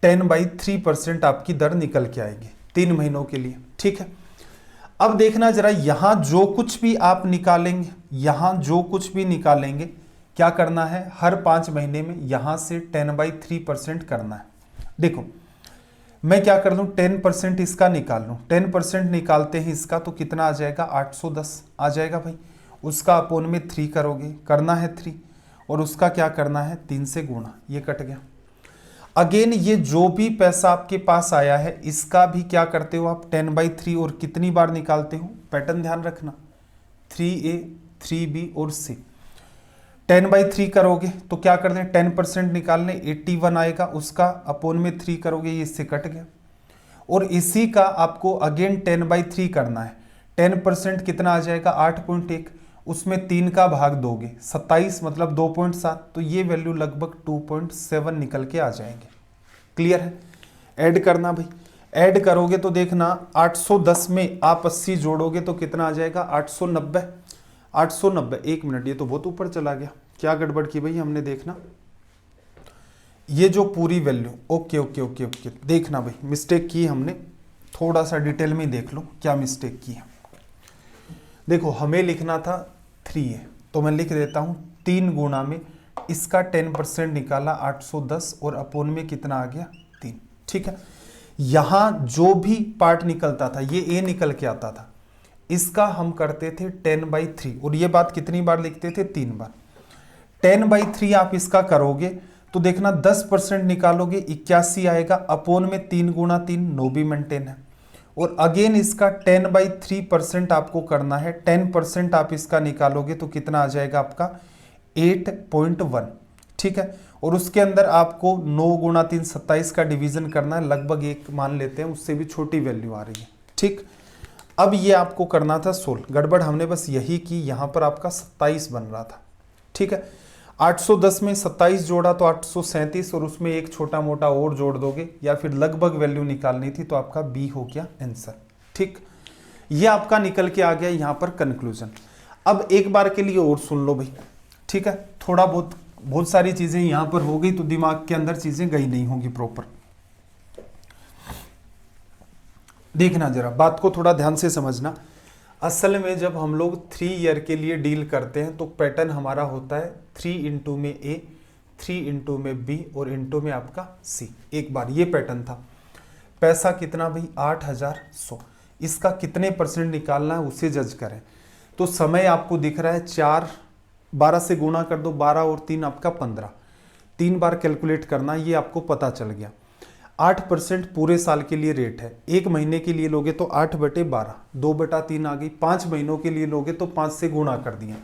10/3% आपकी दर निकल के आएगी 3 महीनों के लिए। ठीक है, अब देखना जरा, यहां जो कुछ भी आप निकालेंगे, यहां जो कुछ भी निकालेंगे, क्या करना है, हर 5 महीने में यहां से 10/3% करना है। देखो मैं क्या कर लूं, 10% इसका निकाल लूं, 10% निकालते हैं इसका तो कितना आ जाएगा, 810 आ जाएगा भाई। उसका अपोन में 3 करोगे, करना है 3, और उसका क्या करना है, 3 से गुणा, ये कट गया। अगेन ये जो भी पैसा आपके पास आया है इसका भी क्या करते हो आप, 10/3, और कितनी बार निकालते हो, पैटर्न ध्यान रखना, 3A 3B और C। 10/3 करोगे तो क्या करना है, 10% निकालने, 81 आएगा, उसका अपोन में 3 करोगे, ये इससे कट गया। और इसी का आपको अगेन 10/3 करना है, 10% कितना आ जाएगा, 8.1, उसमें 3 का भाग दोगे, 27 मतलब 2.7, तो ये वैल्यू लगभग 2.7 निकल के आ जाएंगे। क्लियर है, ऐड करना भाई, ऐड करोगे तो देखना 810 में आप 80 जोड़ोगे तो कितना आ जाएगा, 890। 890, 1 मिनट, ये तो बहुत ऊपर चला गया, क्या गड़बड़ की भाई हमने, देखना ये जो पूरी value, okay okay okay okay, देखना भाई मिस्टेक की हमने, थोड़ा सा डिटेल में देख लो क्या मिस्टेक की है। देखो हमें लिखना था 3A, तो मैं लिख देता हूं 3 गुणा में इसका 10% निकाला 810, और अपोन में कितना आ गया, 3। ठीक है, यहां जो भी पार्ट निकलता था, ये A निकल के आता था, इसका हम करते थे 10/3, और ये बात कितनी बार लिखते थे, 3 बार। 10/3 आप इसका करोगे तो देखना 10% निकालोगे, 81 आएगा, अपोन में 3 गुणा 3, 9 भी मेंटेन है। और अगेन इसका 10/3% आपको करना है, 10% आप इसका निकालोगे तो कितना आ जाएगा आपका, 8.1। ठीक है, और उसके अंदर आपको 9 गुणा 3 27 का डिवीजन करना है, लगभग 1 मान लेते हैं, उससे भी छोटी वैल्यू आ रही है। ठीक, अब ये आपको करना था 16, गड़बड़ हमने बस यही की, यहां पर आपका 27 बन रहा था। ठीक है, 810 में 27 जोड़ा तो 837, और उसमें एक छोटा मोटा और जोड़ दोगे, या फिर लगभग वैल्यू निकालनी थी, तो आपका बी हो गया आंसर। ठीक, ये आपका निकल के आ गया यहां पर कंक्लूजन। अब एक बार के लिए और सुन लो भाई, ठीक है, थोड़ा बहुत सारी चीजें यहां पर हो गई तो दिमाग के अंदर चीजें गई नहीं होगी प्रॉपर। देखना जरा, बात को थोड़ा ध्यान से समझना। असल में जब हम लोग 3 ईयर के लिए डील करते हैं तो पैटर्न हमारा होता है 3 इंटू में A, 3 इंटू में B और इंटू में आपका C। एक बार ये पैटर्न था। पैसा कितना भाई, 8100। इसका कितने % निकालना है उसे जज करें। तो समय आपको दिख रहा है 4, 12 से गुणा कर दो, 12 और 3 आपका 15, 3 बार कैलकुलेट करना, ये आपको पता चल गया। 8% पूरे साल के लिए रेट है, 1 महीने के लिए लोगे तो 8/12, 2/3 आ गई, 5 महीनों के लिए लोगे तो 5 से गुणा कर दिया,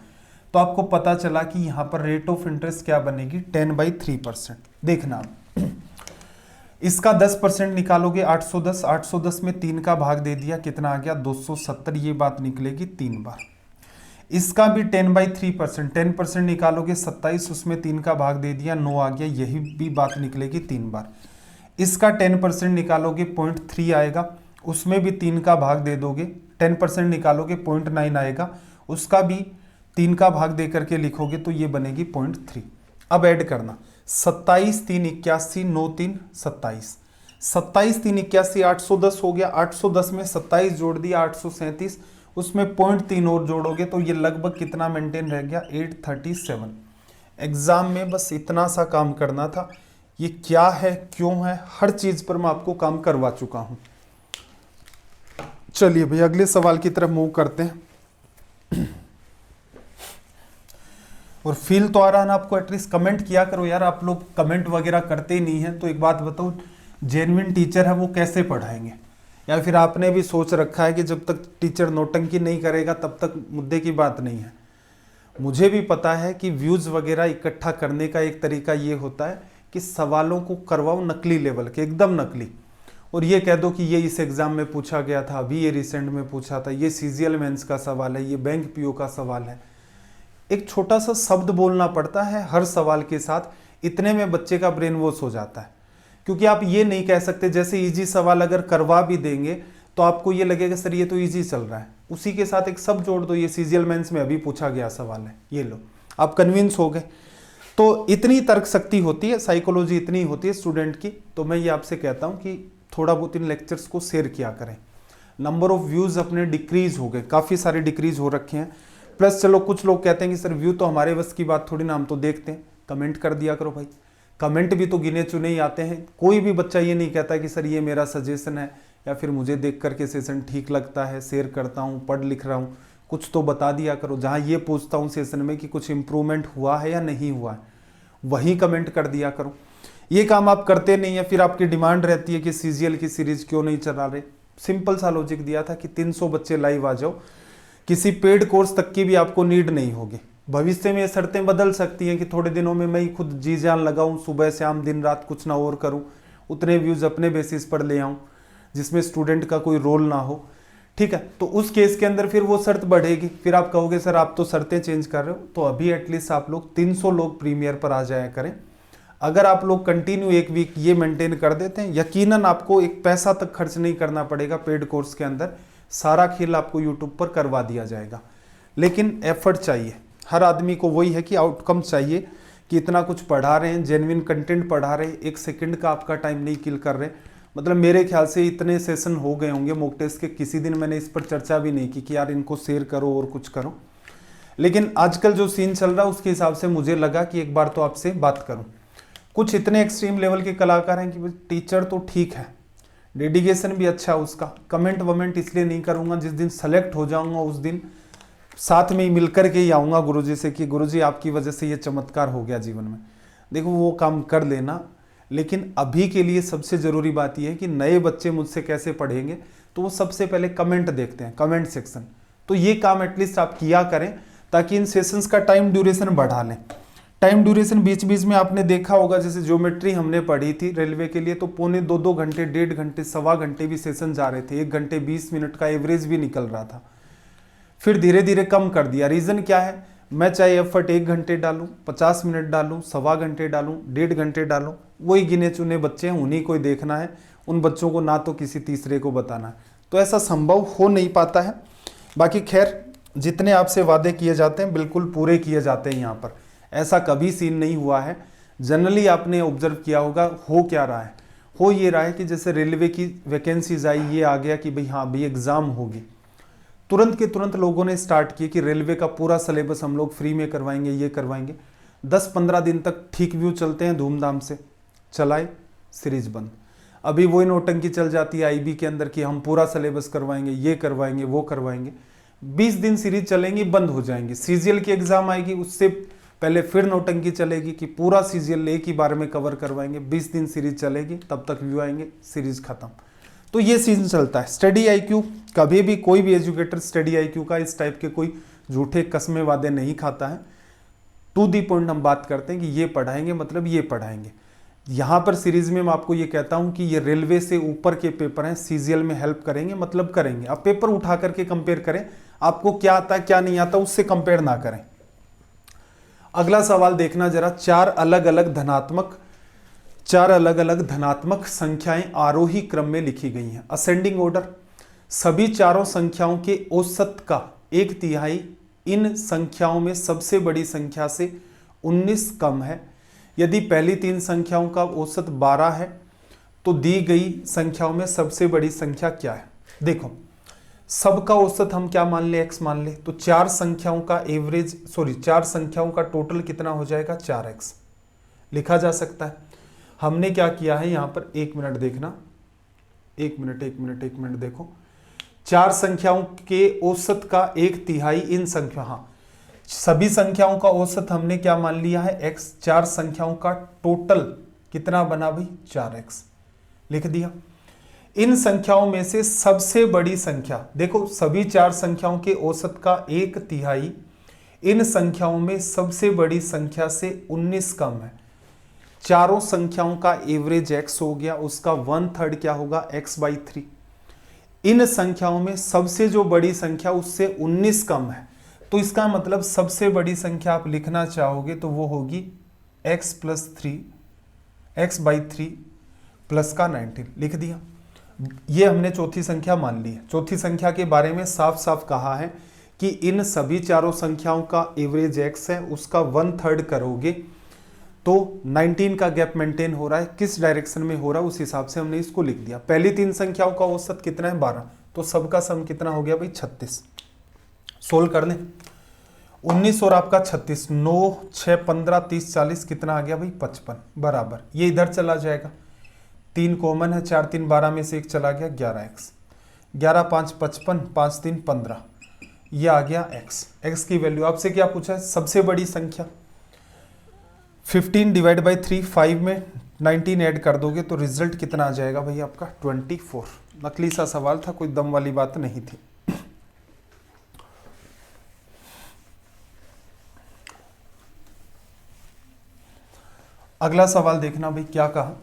तो आपको पता चला कि यहाँ पर रेट ऑफ इंटरेस्ट क्या बनेगी, 10/3%। देखना इसका 10% निकालोगे, 810, 810 में 3 का भाग दे दिया, कितना आ गया, 270, ये बात निकलेगी 3 बार। इसका भी 10/3%, 10% निकालोगे 27, उसमें 3 का भाग दे दिया, 9 आ गया, यही भी बात निकलेगी 3 बार। इसका 10% निकालोगे 0.3 आएगा, उसमें भी 3 का भाग दे दोगे, 10% निकालोगे 0.9 आएगा, उसका भी 3 का भाग दे करके लिखोगे तो ये बनेगी 0.3। अब ऐड करना, 27 3 81, 9 3 27, 27 3 81, 810 हो गया, 810 में 27 जोड़ दिया, 837, उसमें 0.3 और जोड़ोगे तो ये लगभग कितना मेंटेन रह गया, 837। एग्जाम में बस इतना सा काम करना था, ये क्या है क्यों है हर चीज पर मैं आपको काम करवा चुका हूं। चलिए भाई अगले सवाल की तरफ मूव करते हैं। और फील तो आ रहा है ना आपको, एटलीस्ट कमेंट किया करो यार, आप लोग कमेंट वगैरह करते ही नहीं है। तो एक बात बताओ, जेन्युइन टीचर है वो कैसे पढ़ाएंगे, या फिर आपने भी सोच रखा है कि जब तक टीचर नौटंकी नहीं करेगा तब तक मुद्दे की बात नहीं है। मुझे भी पता है कि व्यूज वगैरह इकट्ठा करने का एक तरीका ये होता है कि सवालों को करवाओ नकली लेवल के, एकदम नकली, और ये कह दो कि ये इस एग्जाम में पूछा गया था, अभी ये रिसेंट में पूछा था, ये सीजीएल मेंस का सवाल है, ये बैंक पीओ का सवाल है। एक छोटा सा शब्द बोलना पड़ता है हर सवाल के साथ, इतने में बच्चे का ब्रेन वॉश हो जाता है। क्योंकि आप ये नहीं कह सकते, जैसे इजी सवाल अगर करवा भी देंगे तो आपको ये लगेगा सर ये तो इजी चल रहा है, उसी के साथ एक सब जोड़ दो। ये सीजीएल मेंस में अभी पूछा गया सवाल है, ये लो, आप कन्विंस हो गए। तो इतनी तर्क शक्ति होती है, साइकोलॉजी इतनी होती है स्टूडेंट की। तो मैं ये आपसे कहता हूँ कि थोड़ा बहुत इन लेक्चर्स को शेयर किया करें। नंबर ऑफ व्यूज अपने डिक्रीज हो गए, काफ़ी सारे डिक्रीज हो रखे हैं। प्लस चलो कुछ लोग कहते हैं कि सर व्यू तो हमारे बस की बात थोड़ी ना, हम तो देखते हैं। कमेंट कर दिया करो भाई, कमेंट भी तो गिने चुने ही आते हैं। कोई भी बच्चा ये नहीं कहता कि सर ये मेरा सजेशन है या फिर मुझे देख करके सेशन ठीक लगता है, शेयर करता हूँ, पढ़ लिख रहा हूँ। कुछ तो बता दिया करो। जहाँ ये पूछता हूँ सेशन में कि कुछ इम्प्रूवमेंट हुआ है या नहीं हुआ है, वहीं कमेंट कर दिया करो। ये काम आप करते नहीं है, फिर आपकी डिमांड रहती है कि सीजीएल की सीरीज क्यों नहीं चला रहे। सिंपल सा लॉजिक दिया था कि 300 बच्चे लाइव आ जाओ, किसी पेड कोर्स तक की भी आपको नीड नहीं होगी। भविष्य में ये शर्तें बदल सकती हैं कि थोड़े दिनों में मैं ही खुद जी जान लगाऊं, सुबह शाम दिन रात कुछ ना और करूं, उतने व्यूज अपने बेसिस पर ले आऊं जिसमें स्टूडेंट का कोई रोल ना हो। ठीक है, तो उस केस के अंदर फिर वो शर्त बढ़ेगी। फिर आप कहोगे सर आप तो शर्तें चेंज कर रहे हो। तो अभी एटलीस्ट आप लोग 300 लोग प्रीमियर पर आ जाया करें। अगर आप लोग कंटिन्यू एक वीक ये मेंटेन कर देते हैं, यकीनन आपको एक पैसा तक खर्च नहीं करना पड़ेगा पेड कोर्स के अंदर। सारा खेल आपको यूट्यूब पर करवा दिया जाएगा। लेकिन एफर्ट चाहिए, हर आदमी को वही है कि आउटकम चाहिए कि इतना कुछ पढ़ा रहे हैं, जेन्युइन कंटेंट पढ़ा रहे हैं, 1 सेकंड का आपका टाइम नहीं किल कर रहे। मतलब मेरे ख्याल से इतने सेशन हो गए होंगे मॉक टेस्ट के, किसी दिन मैंने इस पर चर्चा भी नहीं की कि यार इनको शेयर करो और कुछ करो। लेकिन आजकल जो सीन चल रहा है उसके हिसाब से मुझे लगा कि एक बार तो आपसे बात करूं। कुछ इतने एक्सट्रीम लेवल के कलाकार हैं कि टीचर तो ठीक है, डेडिकेशन भी अच्छा है उसका। कमेंट वमेंट इसलिए नहीं करूंगा, जिस दिन सेलेक्ट हो जाऊंगा उस दिन साथ में ही मिलकर के ही आऊँगा गुरुजी से कि गुरुजी आपकी वजह से ये चमत्कार हो गया जीवन में। देखो वो काम कर लेना, लेकिन अभी के लिए सबसे ज़रूरी बात यह है कि नए बच्चे मुझसे कैसे पढ़ेंगे, तो वो सबसे पहले कमेंट देखते हैं, कमेंट सेक्शन। तो ये काम एटलीस्ट आप किया करें ताकि इन सेशंस का टाइम ड्यूरेशन बढ़ा लें। टाइम ड्यूरेशन बीच बीच में आपने देखा होगा, जैसे ज्योमेट्री हमने पढ़ी थी रेलवे के लिए, तो पौने 2-2 घंटे, 1.5 घंटे, सवा घंटे भी सेशन जा रहे थे। 1 घंटे 20 मिनट का एवरेज भी निकल रहा था। फिर धीरे धीरे कम कर दिया। रीज़न क्या है, मैं चाहे एफर्ट 1 घंटे डालूं, 50 मिनट डालूं, सवा घंटे डालूं, 1.5 घंटे डालूं, वही गिने चुने बच्चे हैं, उन्हीं को देखना है। उन बच्चों को ना तो किसी तीसरे को बताना है। तो ऐसा संभव हो नहीं पाता है। बाकी खैर जितने आपसे वादे किए जाते हैं बिल्कुल पूरे किए जाते हैं। यहाँ पर ऐसा कभी सीन नहीं हुआ है। जनरली आपने ऑब्जर्व किया होगा, हो क्या रहा है, हो ये रहा है कि जैसे रेलवे की वैकेंसीज आई, ये आ गया कि भाई हाँ भाई एग्ज़ाम होगी, तुरंत के तुरंत लोगों ने स्टार्ट किए कि रेलवे का पूरा सिलेबस हम लोग फ्री में करवाएंगे, ये करवाएंगे। 10-15 दिन तक ठीक व्यू चलते हैं, धूमधाम से चलाए, सीरीज बंद। अभी वही नौटंकी चल जाती है आईबी के अंदर कि हम पूरा सिलेबस करवाएंगे, ये करवाएंगे, वो करवाएंगे। 20 दिन सीरीज चलेंगी, बंद हो जाएंगी। सीजीएल की एग्जाम आएगी, उससे पहले फिर नौटंकी चलेगी कि पूरा सीजीएल एक ही बार में कवर करवाएंगे। 20 दिन सीरीज चलेगी, तब तक व्यू आएंगे, सीरीज खत्म। तो ये सीजन चलता है। स्टडी आईक्यू, कभी भी कोई भी एजुकेटर स्टडी आईक्यू का इस टाइप के कोई झूठे कस्मे वादे नहीं खाता है। टू दी पॉइंट हम बात करते हैं कि ये पढ़ाएंगे मतलब ये पढ़ाएंगे। यहाँ पर सीरीज में मैं आपको ये कहता हूँ कि ये रेलवे से ऊपर के पेपर हैं, सीजीएल में हेल्प करेंगे मतलब करेंगे। अब पेपर उठा करके कंपेयर करें, आपको क्या आता है क्या नहीं आता उससे कंपेयर ना करें। अगला सवाल देखना जरा, चार अलग अलग धनात्मक संख्याएं आरोही क्रम में लिखी गई हैं, असेंडिंग ऑर्डर। सभी चारों संख्याओं के औसत का 1/3 इन संख्याओं में सबसे बड़ी संख्या से 19 कम है। यदि पहली 3 संख्याओं का औसत 12 है तो दी गई संख्याओं में सबसे बड़ी संख्या क्या है। देखो सबका औसत हम क्या मान ले, x मान ले, तो 4 संख्याओं का टोटल कितना हो जाएगा, 4x लिखा जा सकता है। हमने क्या किया है यहाँ पर, 1 मिनट देखना, 1 मिनट देखो। 4 संख्याओं के औसत का 1/3 इन संख्या, हाँ सभी संख्याओं का औसत हमने क्या मान लिया है, x। 4 संख्याओं का टोटल कितना बना भाई, 4x लिख दिया। इन संख्याओं में से सबसे बड़ी संख्या, देखो सभी 4 संख्याओं के औसत का 1/3 इन संख्याओं में सबसे बड़ी संख्या से 19 कम है। चारों संख्याओं का एवरेज x हो गया, उसका 1/3 क्या होगा, x/3। इन संख्याओं में सबसे जो बड़ी संख्या उससे 19 कम है, तो इसका मतलब सबसे बड़ी संख्या आप लिखना चाहोगे तो वो होगी x+3, x/3 प्लस का 19 लिख दिया। ये हमने चौथी संख्या मान ली है। चौथी संख्या के बारे में साफ साफ कहा है कि इन सभी चारों संख्याओं का एवरेज x है, उसका 1/3 करोगे तो 19 का गैप मेंटेन हो रहा है। किस डायरेक्शन में हो रहा है उस हिसाब से हमने इसको लिख दिया। पहली 3 संख्याओं का औसत कितना है 12, तो सबका सम कितना हो गया भाई 36। सोल्व कर लें। 19 और आपका 36, 9 6 15 30 40 कितना आ गया भाई 55 बराबर। ये इधर चला जाएगा, 3 कॉमन है, 4 3 12 में से 1 चला गया 11x, 11 5 55, 5 3 15, ये आ गया x। x की वैल्यू आपसे क्या पूछा है, सबसे बड़ी संख्या 15 डिवाइड बाई 3, 5 में 19 ऐड कर दोगे तो रिजल्ट कितना आ जाएगा भाई आपका 24। नकली सा सवाल था, कोई दम वाली बात नहीं थी। अगला सवाल देखना भाई क्या कहा,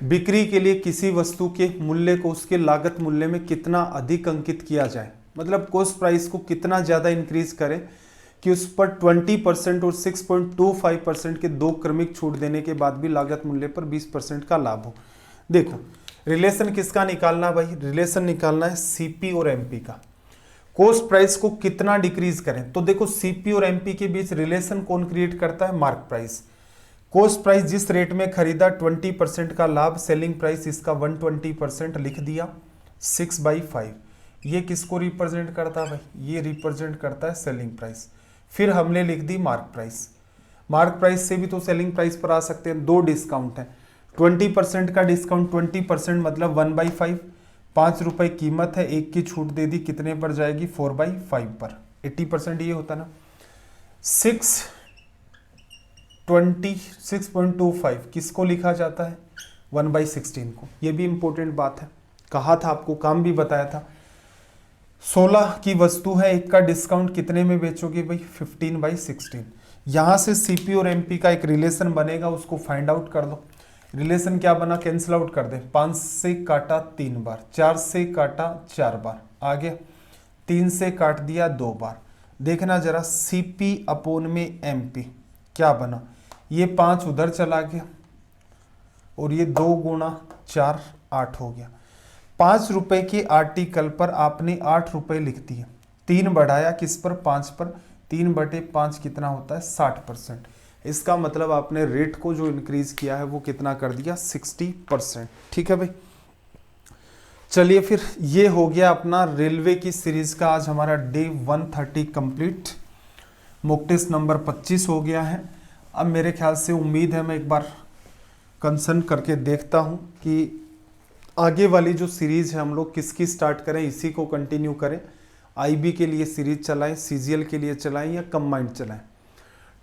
बिक्री के लिए किसी वस्तु के मूल्य को उसके लागत मूल्य में कितना अधिक अंकित किया जाए, मतलब कॉस्ट प्राइस को कितना ज्यादा इंक्रीज करें कि उस पर 20% और 6.25% के दो क्रमिक छूट देने के बाद भी लागत मूल्य पर 20% का लाभ हो। देखो रिलेशन किसका निकालना भाई, रिलेशन निकालना है सीपी और एमपी का। कॉस्ट प्राइस को कितना डिक्रीज करें, तो देखो सीपी और एमपी के बीच रिलेशन कौन क्रिएट करता है, मार्क प्राइस। कॉस्ट प्राइस जिस रेट में खरीदा 20% का लाभ, सेलिंग प्राइस इसका 120% लिख दिया, 6/5। ये किसको रिप्रेजेंट करता है भाई, ये रिप्रेजेंट करता है सेलिंग प्राइस। फिर हमने लिख दी मार्क प्राइस। मार्क प्राइस से भी तो सेलिंग प्राइस पर आ सकते हैं। दो डिस्काउंट है, 20% का डिस्काउंट, 20% मतलब 1/5, 5 रुपए कीमत है, एक की छूट दे दी, कितने पर जाएगी 4/5 पर, 80% ये होता ना। 6.25 किसको लिखा जाता है 1/16 को, ये भी इंपॉर्टेंट बात है, कहा था आपको, काम भी बताया था। 16 की वस्तु है, एक का डिस्काउंट कितने में बेचोगे भाई 15/16। यहां से सीपी और एमपी का एक रिलेशन बनेगा, उसको फाइंड आउट कर दो। रिलेशन क्या बना, कैंसिल आउट कर दे। 5 से काटा 3 बार, 4 से काटा 4 बार, आ गया 3 से काट दिया 2 बार। देखना जरा सीपी अपॉन में एमपी क्या बना, ये 5 उधर चला गया और ये 2 गुणा 4 8 हो गया। 5 रुपए के आर्टिकल पर आपने 8 रुपए लिख दिए, 3 बढ़ाया किस पर 5 पर, 3/5 कितना होता है 60%। इसका मतलब आपने रेट को जो इंक्रीज किया है वो कितना कर दिया 60%। ठीक है भाई, चलिए फिर ये हो गया अपना रेलवे की सीरीज का आज हमारा day 130 complete. Mock test number 25 हो गया है। अब मेरे ख्याल से उम्मीद है, मैं एक बार कंसर्न करके देखता हूं कि आगे वाली जो सीरीज है हम लोग किसकी स्टार्ट करें, इसी को कंटिन्यू करें। आईबी के लिए सीरीज चलाएं, सीजीएल के लिए चलाएं या कंबाइंड चलाएं।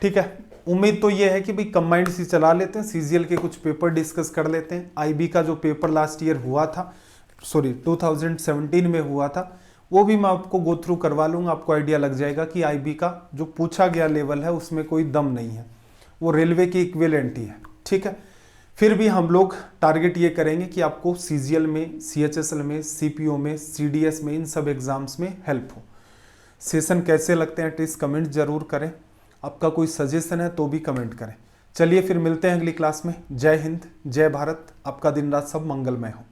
ठीक है, उम्मीद तो ये है कि भाई कंबाइंड सी चला लेते हैं, सीजीएल के कुछ पेपर डिस्कस कर लेते हैं। आईबी का जो पेपर लास्ट ईयर हुआ था, सॉरी 2017 में हुआ था, वो भी मैं आपको गो थ्रू करवा लूँगा। आपको आइडिया लग जाएगा कि आईबी का जो पूछा गया लेवल है उसमें कोई दम नहीं है, वो रेलवे की इक्विवेलेंट ही है। ठीक है, फिर भी हम लोग टारगेट ये करेंगे कि आपको सीजीएल में, सीएचएसएल में, सीपीओ में, सीडीएस में, इन सब एग्जाम्स में हेल्प हो। सेशन कैसे लगते हैं एटलीस्ट कमेंट जरूर करें। आपका कोई सजेशन है तो भी कमेंट करें। चलिए फिर मिलते हैं अगली क्लास में। जय हिंद, जय भारत, आपका दिन रात सब मंगलमय हो।